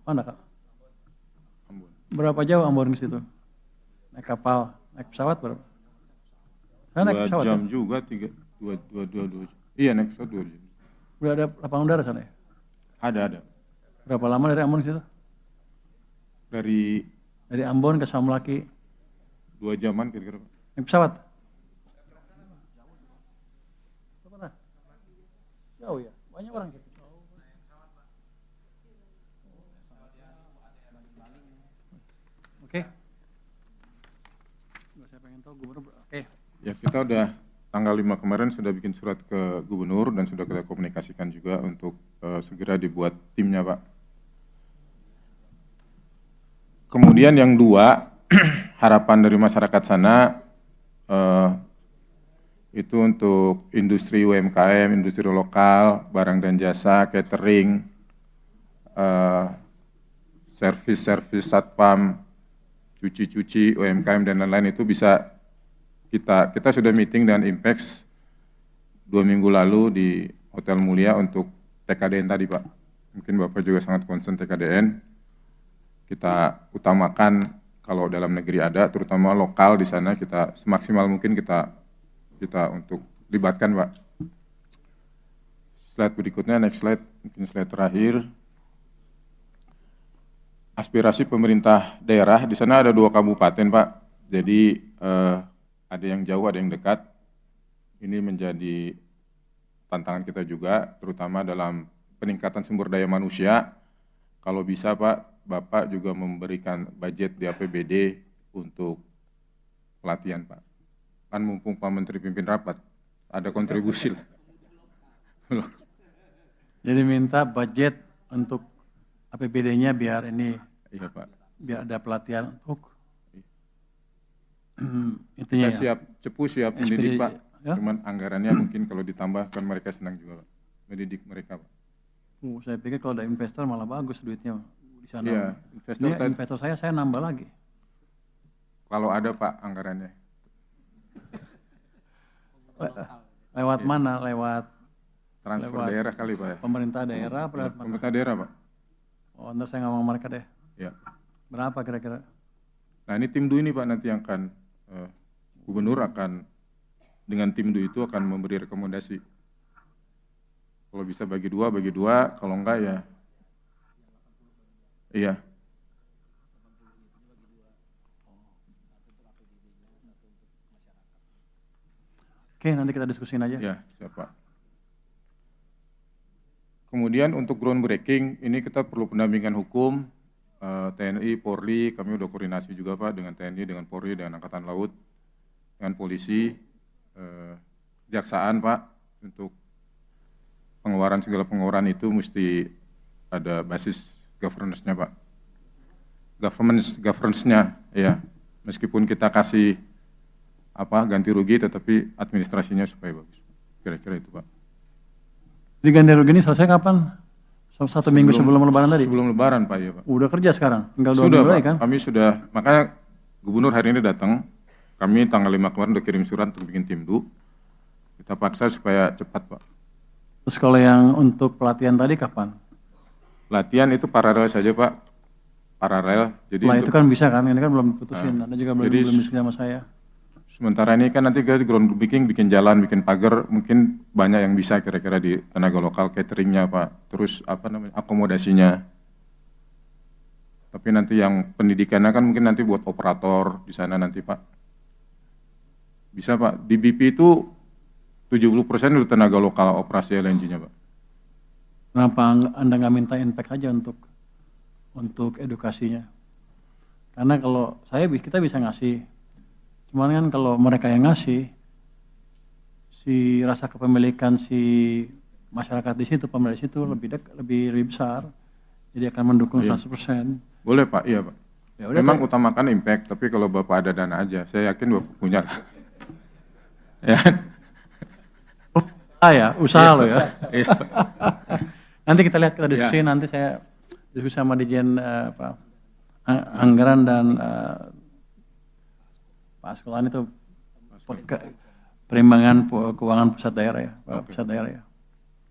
Mana Kak? Ambon. Berapa jauh Ambon ke situ? Naik kapal, naik pesawat berapa? Saya naik 2 pesawat jam ya? juga, 2. Iya naik pesawat 2 jam. Udah ada lapangan udara sana ya? Ada. Berapa lama dari Ambon ke situ? Dari Ambon ke Saum Laki, 2 jaman kira-kira Pak. naik pesawat? Mana? Jauh ya? Banyak orang gitu. Oke. Saya pengen tahu Gubernur. Oke. Ya, kita udah tanggal 5 kemarin sudah bikin surat ke gubernur dan sudah kita komunikasikan juga untuk segera dibuat timnya, Pak. Kemudian yang dua, harapan dari masyarakat sana itu untuk industri UMKM, industri lokal, barang dan jasa, catering, servis satpam, cuci-cuci, UMKM dan lain-lain itu bisa kita sudah meeting dengan Impex 2 minggu lalu di Hotel Mulia untuk TKDN tadi, Pak. Mungkin Bapak juga sangat concern TKDN. Kita utamakan kalau dalam negeri ada, terutama lokal di sana kita semaksimal mungkin kita untuk libatkan, Pak. Slide berikutnya, next slide, mungkin slide terakhir. Aspirasi pemerintah daerah, di sana ada 2 kabupaten, Pak. Jadi ada yang jauh, ada yang dekat. Ini menjadi tantangan kita juga, terutama dalam peningkatan sumber daya manusia. Kalau bisa, Pak, Bapak juga memberikan budget di APBD untuk pelatihan, Pak. Kan mumpung Pak Menteri pimpin rapat, ada kontribusi lah. Jadi minta budget untuk APBD-nya biar ini, Iya, Pak. biar ada pelatihan untuk intinya Kita siap, cepu siap mendidik, Pak. ya? Cuman anggarannya mungkin kalau ditambah kan mereka senang juga, Pak. Mendidik mereka, Pak. Saya pikir kalau ada investor malah bagus duitnya di sana. Iya, investor Ini investor saya nambah lagi. kalau ada, Pak, anggarannya. Lewat mana? Lewat Transfer Lewat daerah kali, Pak, ya. pemerintah daerah, apa lewat mana? Pemerintah daerah, Pak. Oh, ntar saya ngomong mereka deh. Ya. Berapa kira-kira? Nah, ini tim DU ini, Pak, nanti yang akan gubernur akan dengan tim DU itu akan memberi rekomendasi. Kalau bisa bagi dua, kalau enggak ya iya. Oke, nanti kita diskusin aja. Ya, siap, Pak. Kemudian untuk groundbreaking, ini kita perlu pendampingan hukum, TNI, Polri, kami udah koordinasi juga, Pak, dengan TNI, dengan Polri, dengan Angkatan Laut, dengan polisi, Kejaksaan, Pak, untuk segala pengeluaran itu mesti ada basis governance-nya, Pak. Governance-nya, ya. Meskipun kita kasih ganti rugi, tetapi administrasinya supaya bagus. Kira-kira itu, Pak. Di ganti rugi ini selesai kapan? Satu minggu sebelum Lebaran tadi? Sebelum Lebaran, Pak, ya, Pak. Udah kerja sekarang? Tinggal 2 Sudah, minggu Pak. lagi kan? Kami sudah, makanya Gubernur hari ini datang, kami tanggal 5 kemarin udah kirim surat untuk bikin tim DU. Kita paksa supaya cepat, Pak. Terus kalau yang untuk pelatihan tadi kapan? Latihan itu paralel saja, Pak. Paralel. Jadi Setelah untuk- itu kan bisa kan? Ini kan belum putusin. Anda juga belum jadi- diskusi sama saya. Sementara ini kan nanti kita groundbreaking, bikin jalan, bikin pagar, mungkin banyak yang bisa kira-kira di tenaga lokal, cateringnya, Pak. Terus akomodasinya. Tapi nanti yang pendidikannya kan mungkin nanti buat operator di sana nanti, Pak. Bisa, Pak. Di BP itu 70% itu tenaga lokal operasi LNG-nya, Pak. Kenapa Anda nggak minta impact aja untuk edukasinya? Karena kalau kita bisa ngasih, cuman kan kalau mereka yang ngasih, si rasa kepemilikan si masyarakat di situ, pemilik situ lebih besar, jadi akan mendukung 100%. Boleh, Pak. Iya, Pak. Ya udah, Memang utamakan impact, tapi kalau Bapak ada dana aja, saya yakin Bapak punya. Ya. Usaha lo ya. Iya. Nanti kita lihat, kita diskusi, nanti saya diskusi sama Dirjen Anggaran dan Pak Askulan itu perimbangan keuangan pusat daerah ya, pusat daerah ya.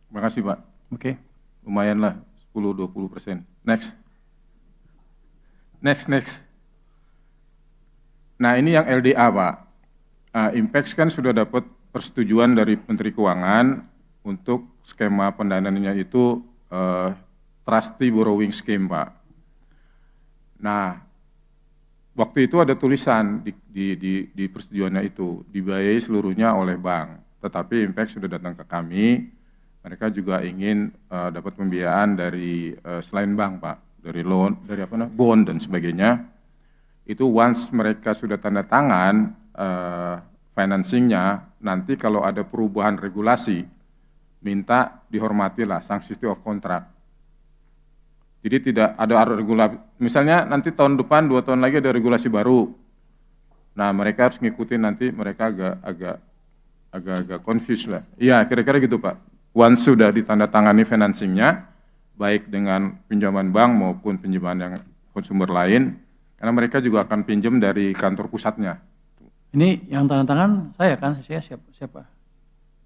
Terima kasih, Pak. Oke. Lumayan lah, 10-20%. Next. Nah, ini yang LDA, Pak. Impex kan sudah dapat persetujuan dari Menteri Keuangan untuk skema pendanaannya itu trustee borrowing scheme, Pak. Nah, waktu itu ada tulisan di persetujuannya itu, dibiayai seluruhnya oleh bank. Tetapi Impex sudah datang ke kami, mereka juga ingin dapat pembiayaan dari selain bank, Pak, dari loan, dari bond dan sebagainya. Itu once mereka sudah tanda tangan financingnya, nanti kalau ada perubahan regulasi, minta dihormatilah sanctity of contract. Jadi tidak ada regulasi, misalnya nanti tahun depan, 2 tahun lagi ada regulasi baru. Nah, mereka harus ngikutin, nanti mereka agak confused lah. Iya, kira-kira gitu Pak. Once sudah ditandatangani financingnya, baik dengan pinjaman bank maupun pinjaman yang konsumer lain, karena mereka juga akan pinjam dari kantor pusatnya. Ini yang tanda tangan saya kan, saya siapa?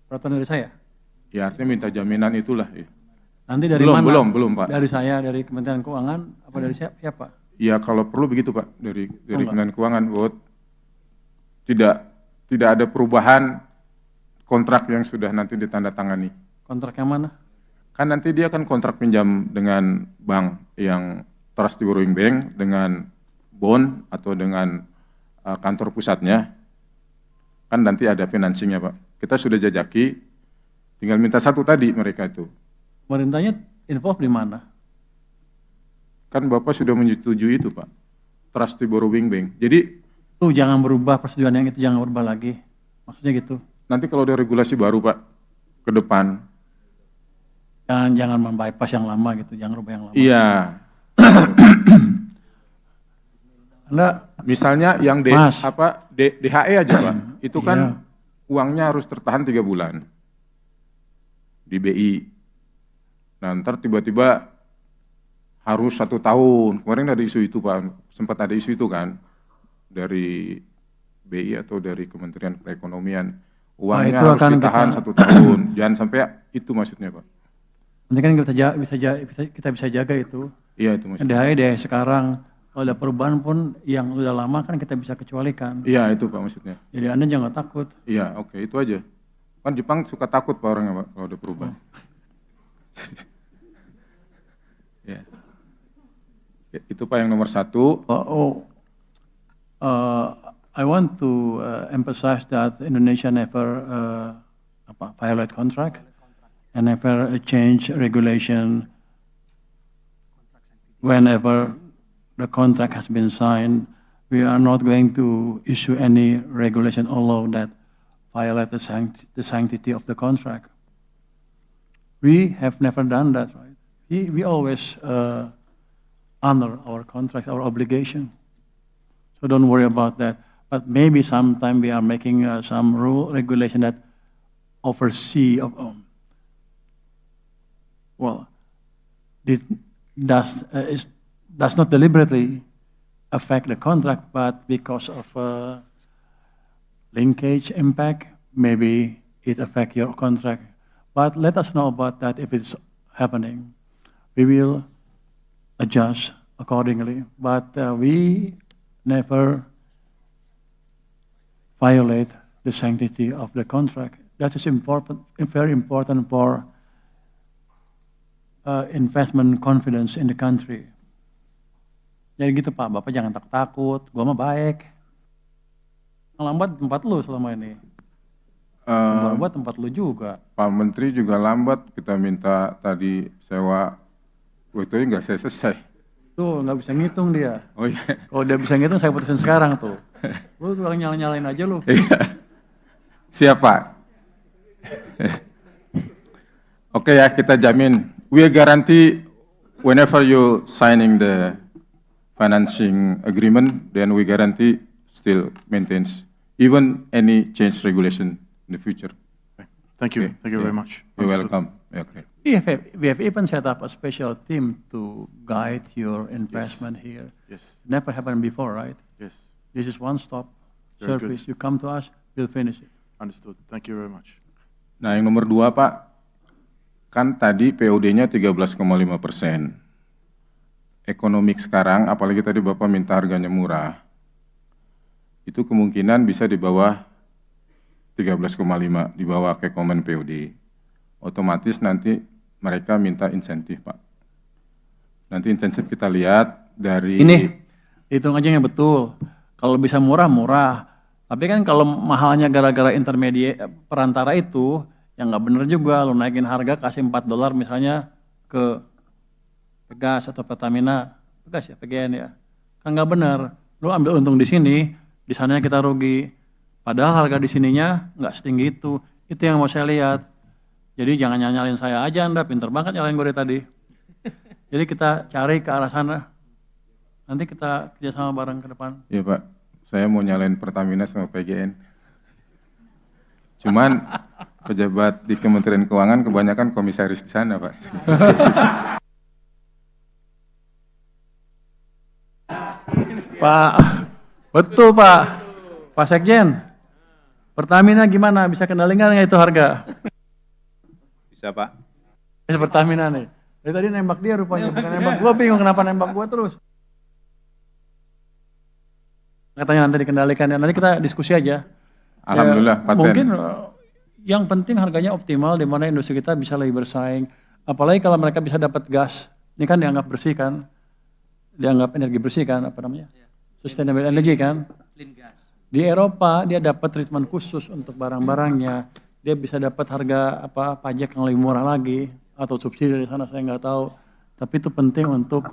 Peraturan dari saya. Ya artinya minta jaminan itulah. Ya. Nanti dari belum, mana? Belum Pak. Dari saya, dari Kementerian Keuangan, apa dari siapa? Ya kalau perlu begitu Pak, dari Kementerian Keuangan, bahwa tidak ada perubahan kontrak yang sudah nanti ditandatangani. Kontrak yang mana? Kan nanti dia kan kontrak pinjam dengan bank yang Trustee Borrowing Bank dengan bond atau dengan kantor pusatnya, kan nanti ada financingnya Pak. Kita sudah jajaki, tinggal minta satu tadi mereka itu. Pemerintahnya involved di mana? Kan Bapak sudah menyetujui itu Pak, Trustee Borrowing Bank. Jadi tuh jangan berubah persetujuan yang itu, jangan berubah lagi. Maksudnya gitu. nanti kalau ada regulasi baru Pak, ke depan. Jangan membypass yang lama gitu, jangan rubah yang lama. Iya. Anda Misalnya yang Mas. DHE aja Pak, itu kan Iya. uangnya harus tertahan 3 bulan di BI. Nah ntar tiba-tiba harus 1 tahun. Kemarin ada isu itu Pak, sempat ada isu itu kan dari BI atau dari Kementerian Perekonomian. Uangnya itu harus akan ditahan kita- 1 tahun. Jangan sampai itu maksudnya Pak. nanti kan kita bisa jaga itu. Iya itu maksudnya. DHI deh sekarang kalau ada perubahan pun yang udah lama kan kita bisa kecualikan. Iya itu Pak maksudnya. Jadi Anda jangan takut. Iya oke itu aja. Kan Jepang suka takut Pak orangnya Pak kalau ada perubahan. Ya. Ya, itu Pak yang nomor 1. I want to emphasize that Indonesia never violate contract and never change regulation whenever the contract has been signed. We are not going to issue any regulation or law that violate the sanctity of the contract. We have never done that, right? We always honor our contracts, our obligation. So don't worry about that. But maybe sometime we are making some rule regulation that oversee does not deliberately affect the contract, but because of linkage impact, maybe it affect your contract. But let us know about that if it's happening. We will adjust accordingly, but we never violate the sanctity of the contract. That is important, very important for investment confidence in the country. Jadi gitu Pak, Bapak jangan takut, gua mah baik. Yang lambat tempat lu selama ini. Buat tempat lu juga. Pak Menteri juga lambat, kita minta tadi sewa, itu nggak selesai. Tuh nggak bisa ngitung dia. Oh iya. Kalau dia bisa ngitung saya putusin sekarang tuh. Lu tukang nyalain aja lu. Siapa? Oke ya, kita jamin. We guarantee whenever you signing the financing agreement, then we guarantee still maintains even any change regulation in the future. Thank you. Thank you very much. You're welcome. Okay. We have even set up a special team to guide your investment here. Yes. Never happened before, right? Yes. This is one-stop Very service. good. You come to us, we'll finish it. Understood. Thank you very much. Nah yang nomor 2 Pak, kan tadi POD-nya 13,5%. Ekonomik sekarang, apalagi tadi Bapak minta harganya murah, itu kemungkinan bisa di bawah 13,5, di bawah Kekomen POD. Otomatis nanti mereka minta insentif Pak. Nanti insentif kita lihat dari... Ini, hitung aja yang betul. Kalau bisa murah. Tapi kan kalau mahalnya gara-gara perantara itu, ya nggak bener juga. Lo naikin harga, kasih $4 misalnya ke Pegas atau Pertamina. Pegas ya, PGN ya. Kan nggak bener. Lo ambil untung di sini, di sananya kita rugi. Padahal harga di sininya nggak setinggi itu. Itu yang mau saya lihat. Jadi jangan nyalin saya aja, Anda pinter banget nyalain gue dari tadi. Jadi kita cari ke arah sana. Nanti kita kerjasama bareng ke depan. Iya Pak, saya mau nyalain Pertamina sama PGN. Cuman pejabat di Kementerian Keuangan kebanyakan komisaris di sana Pak. Pak, betul Pak Sekjen. Pertamina gimana? Bisa kendalikan nggak itu harga? Bisa Pak. Pertamina nih. Dari tadi nembak dia rupanya, bukan nembak gua, bingung kenapa nembak gua terus. Katanya nanti dikendalikan ya, nanti kita diskusi aja. Alhamdulillah, Ya, paten. mungkin yang penting harganya optimal di mana industri kita bisa lebih bersaing. Apalagi kalau mereka bisa dapat gas. Ini kan dianggap bersih kan? Dianggap energi bersih kan, apa namanya? Sustainable energy kan? Di Eropa dia dapat treatment khusus untuk barang-barangnya. Dia bisa dapat harga pajak yang lebih murah lagi atau subsidi dari sana saya nggak tahu. Tapi itu penting untuk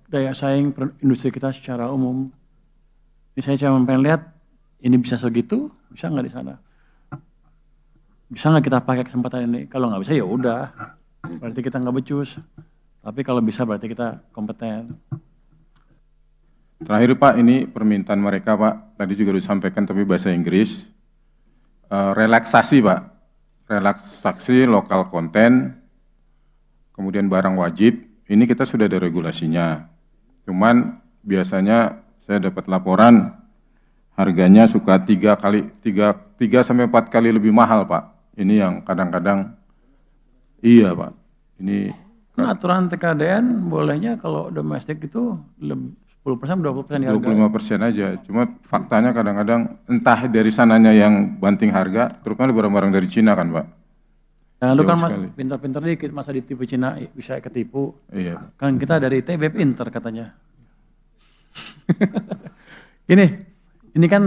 daya saing industri kita secara umum. Ini saya cuma pengen lihat ini bisa segitu, bisa nggak di sana? Bisa nggak kita pakai kesempatan ini? Kalau nggak bisa ya udah, berarti kita nggak becus. Tapi kalau bisa berarti kita kompeten. Terakhir Pak, ini permintaan mereka Pak, tadi juga disampaikan tapi bahasa Inggris. Relaksasi Pak, relaksasi lokal konten, kemudian barang wajib, ini kita sudah ada regulasinya. Cuman biasanya saya dapat laporan harganya suka 3 sampai 4 kali lebih mahal Pak. Ini yang kadang-kadang, iya Pak, ini. Aturan TKDN bolehnya kalau domestik itu 10%, 20% di harga. 25% aja, cuma faktanya kadang-kadang entah dari sananya yang banting harga, terutama barang-barang dari Cina kan Pak. Nah, lu Jauh kan sekali. pintar-pintar dikit, masa ditipu Cina bisa ketipu. Iya. Kan kita dari ITB pintar katanya. Ini kan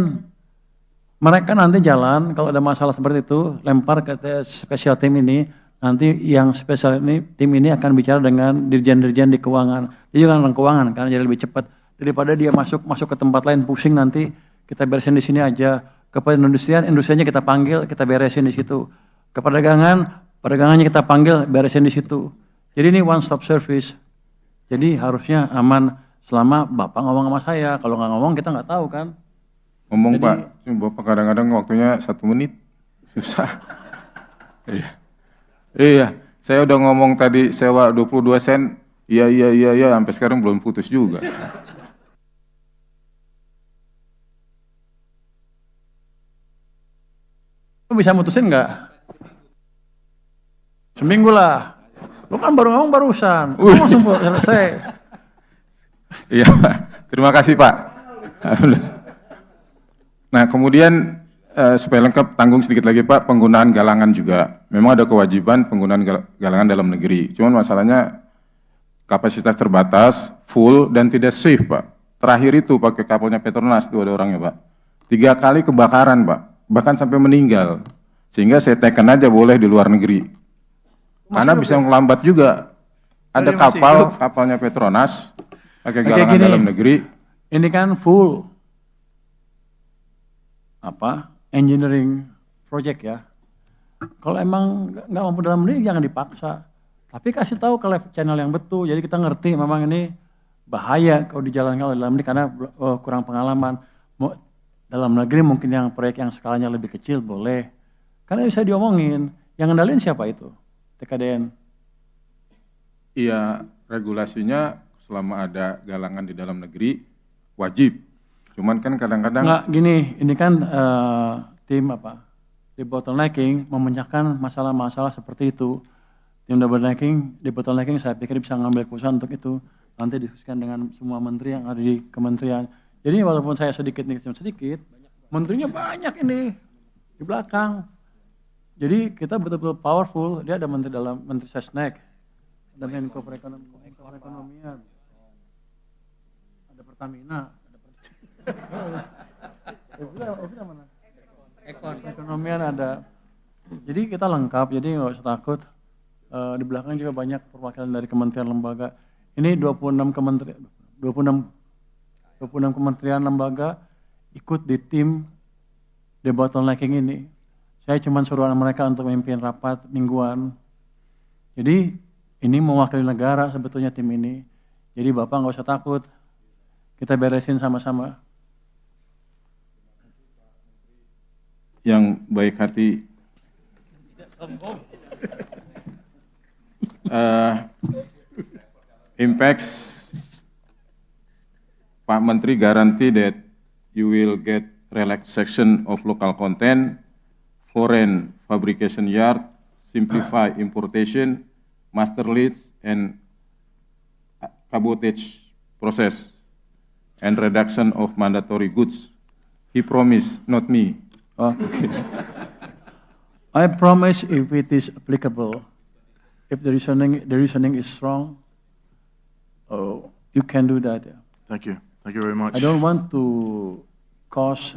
mereka nanti jalan, kalau ada masalah seperti itu, lempar ke special team ini, nanti yang special tim ini akan bicara dengan dirjen-dirjen di keuangan. Dia juga orang keuangan kan, jadi lebih cepat. Daripada dia masuk ke tempat lain pusing nanti, kita beresin di sini aja. Ke industrinya kita panggil, kita beresin di situ. Ke perdagangannya kita panggil, beresin di situ. Jadi ini one stop service. Jadi harusnya aman selama Bapak ngomong sama saya. Kalau nggak ngomong kita nggak tahu kan. Ngomong Jadi- Pak, cuma Bapak kadang-kadang waktunya 1 menit, susah. Iya, saya udah ngomong tadi sewa 22 sen, iya, sampai sekarang belum putus juga. Lu bisa mutusin nggak? Seminggu lah. Lu kan baru ngomong barusan. Lu langsung selesai. Iya, Pak. Terima kasih Pak. Nah kemudian supaya lengkap tanggung sedikit lagi Pak, penggunaan galangan juga. Memang ada kewajiban penggunaan galangan dalam negeri. Cuman masalahnya kapasitas terbatas, full dan tidak safe Pak. Terakhir itu pakai kapalnya Petronas, itu ada orangnya Pak. 3 kali kebakaran Pak, bahkan sampai meninggal. Sehingga saya tekan aja boleh di luar negeri. Karena bisa melambat juga. Ada Masih hidup. kapalnya Petronas, pakai Oke, galangan gini. dalam negeri. Ini kan full engineering project ya. Kalau emang nggak mampu dalam negeri jangan dipaksa. Tapi kasih tahu ke channel yang betul. Jadi kita ngerti memang ini bahaya kalau dijalankan oleh dalam negeri karena kurang pengalaman. Dalam negeri mungkin yang proyek yang skalanya lebih kecil boleh. Karena bisa diomongin. Yang ngendalin siapa itu? TKDN. Iya, regulasinya selama ada galangan di dalam negeri wajib. Cuman kan kadang-kadang Nggak gini, ini kan tim di bottlenecking memecahkan masalah-masalah seperti itu. Tim di bottlenecking saya pikir bisa ngambil keputusan untuk itu. Nanti diskusikan dengan semua menteri yang ada di kementerian. Jadi walaupun saya sedikit, menterinya banyak ini di belakang. Jadi kita betul-betul powerful. Dia ada menteri Sesnek, ada Menko Perekonomian, ada Pertamina, Ekonomian ada. Jadi kita lengkap, jadi nggak usah takut. Di belakang juga banyak perwakilan dari kementerian lembaga. Ini 26 kementerian lembaga. ikut di tim debottlenecking ini. Saya cuma suruh mereka untuk memimpin rapat mingguan. Jadi ini mewakili negara sebetulnya tim ini. Jadi Bapak nggak usah takut. Kita beresin sama-sama. Yang baik hati. Impacts, Pak Menteri guarantee that you will get relaxation of local content, foreign fabrication yard, simplify importation, master leads, and cabotage process, and reduction of mandatory goods. He promised, not me. Okay. I promise if it is applicable, if the reasoning is strong, you can do that. Yeah. Thank you. Thank you very much. I don't want to cause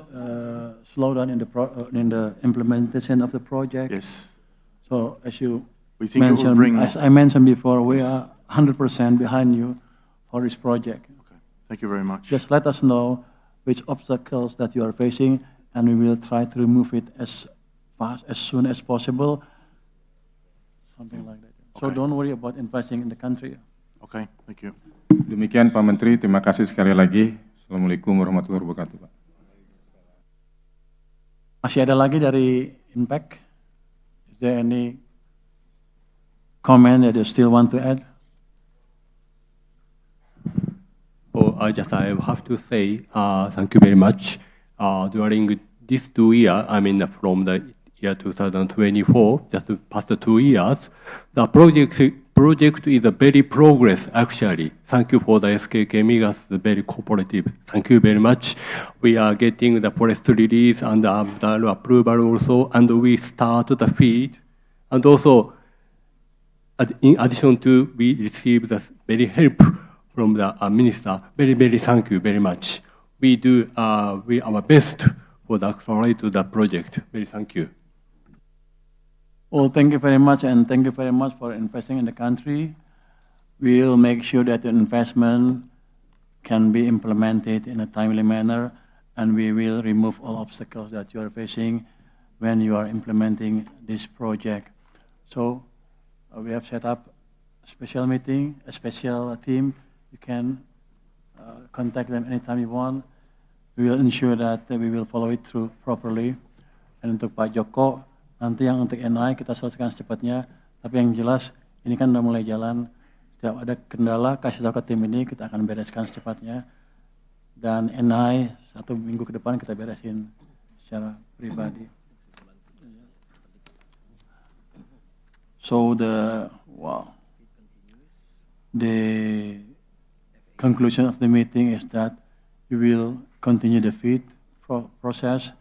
slowdown in the implementation of the project. Yes. So as you We think it will mentioned, bring. as I mentioned before, we are 100% behind you for this project. Okay. Thank you very much. Just let us know which obstacles that you are facing, and we will try to remove it as soon as possible. Something like that. So Okay. don't worry about investing in the country. Okay. Thank you. Demikian Pak Menteri, terima kasih sekali lagi. Assalamualaikum warahmatullahi wabarakatuh, Pak. Masih ada lagi dari Impact? Is there any comment that you still want to add? Oh, I have to say thank you very much. During these 2 years, I mean from the year 2024, just the past 2 years, the project is a very progress actually. Thank you for the SK Chemicals, very cooperative. Thank you very much. We are getting the forest release and the approval also, and we start the feed. And also, in addition to, we receive the very help from the minister. Very thank you very much. We do our best for the accelerate to the project. Very thank you. Well, thank you very much, and thank you very much for investing in the country. We'll make sure that the investment can be implemented in a timely manner, and we will remove all obstacles that you are facing when you are implementing this project. So we have set up a special meeting, a special team. You can contact them anytime you want. We will ensure that we will follow it through properly. And untuk Pak Joko, nanti yang untuk NI kita selesaikan secepatnya. Tapi yang jelas ini kan udah mulai jalan. Setiap ada kendala kasih tahu ke tim ini, kita akan bereskan secepatnya. Dan NI 1 minggu ke depan kita beresin secara pribadi. So the conclusion of the meeting is that we will continue the feed process.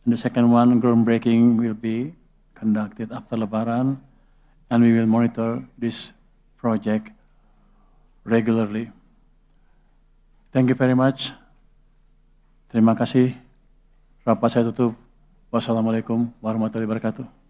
And the second one, groundbreaking, will be conducted after Lebaran, and we will monitor this project regularly. Thank you very much. Terima kasih. Rapat saya tutup. Wassalamualaikum warahmatullahi wabarakatuh.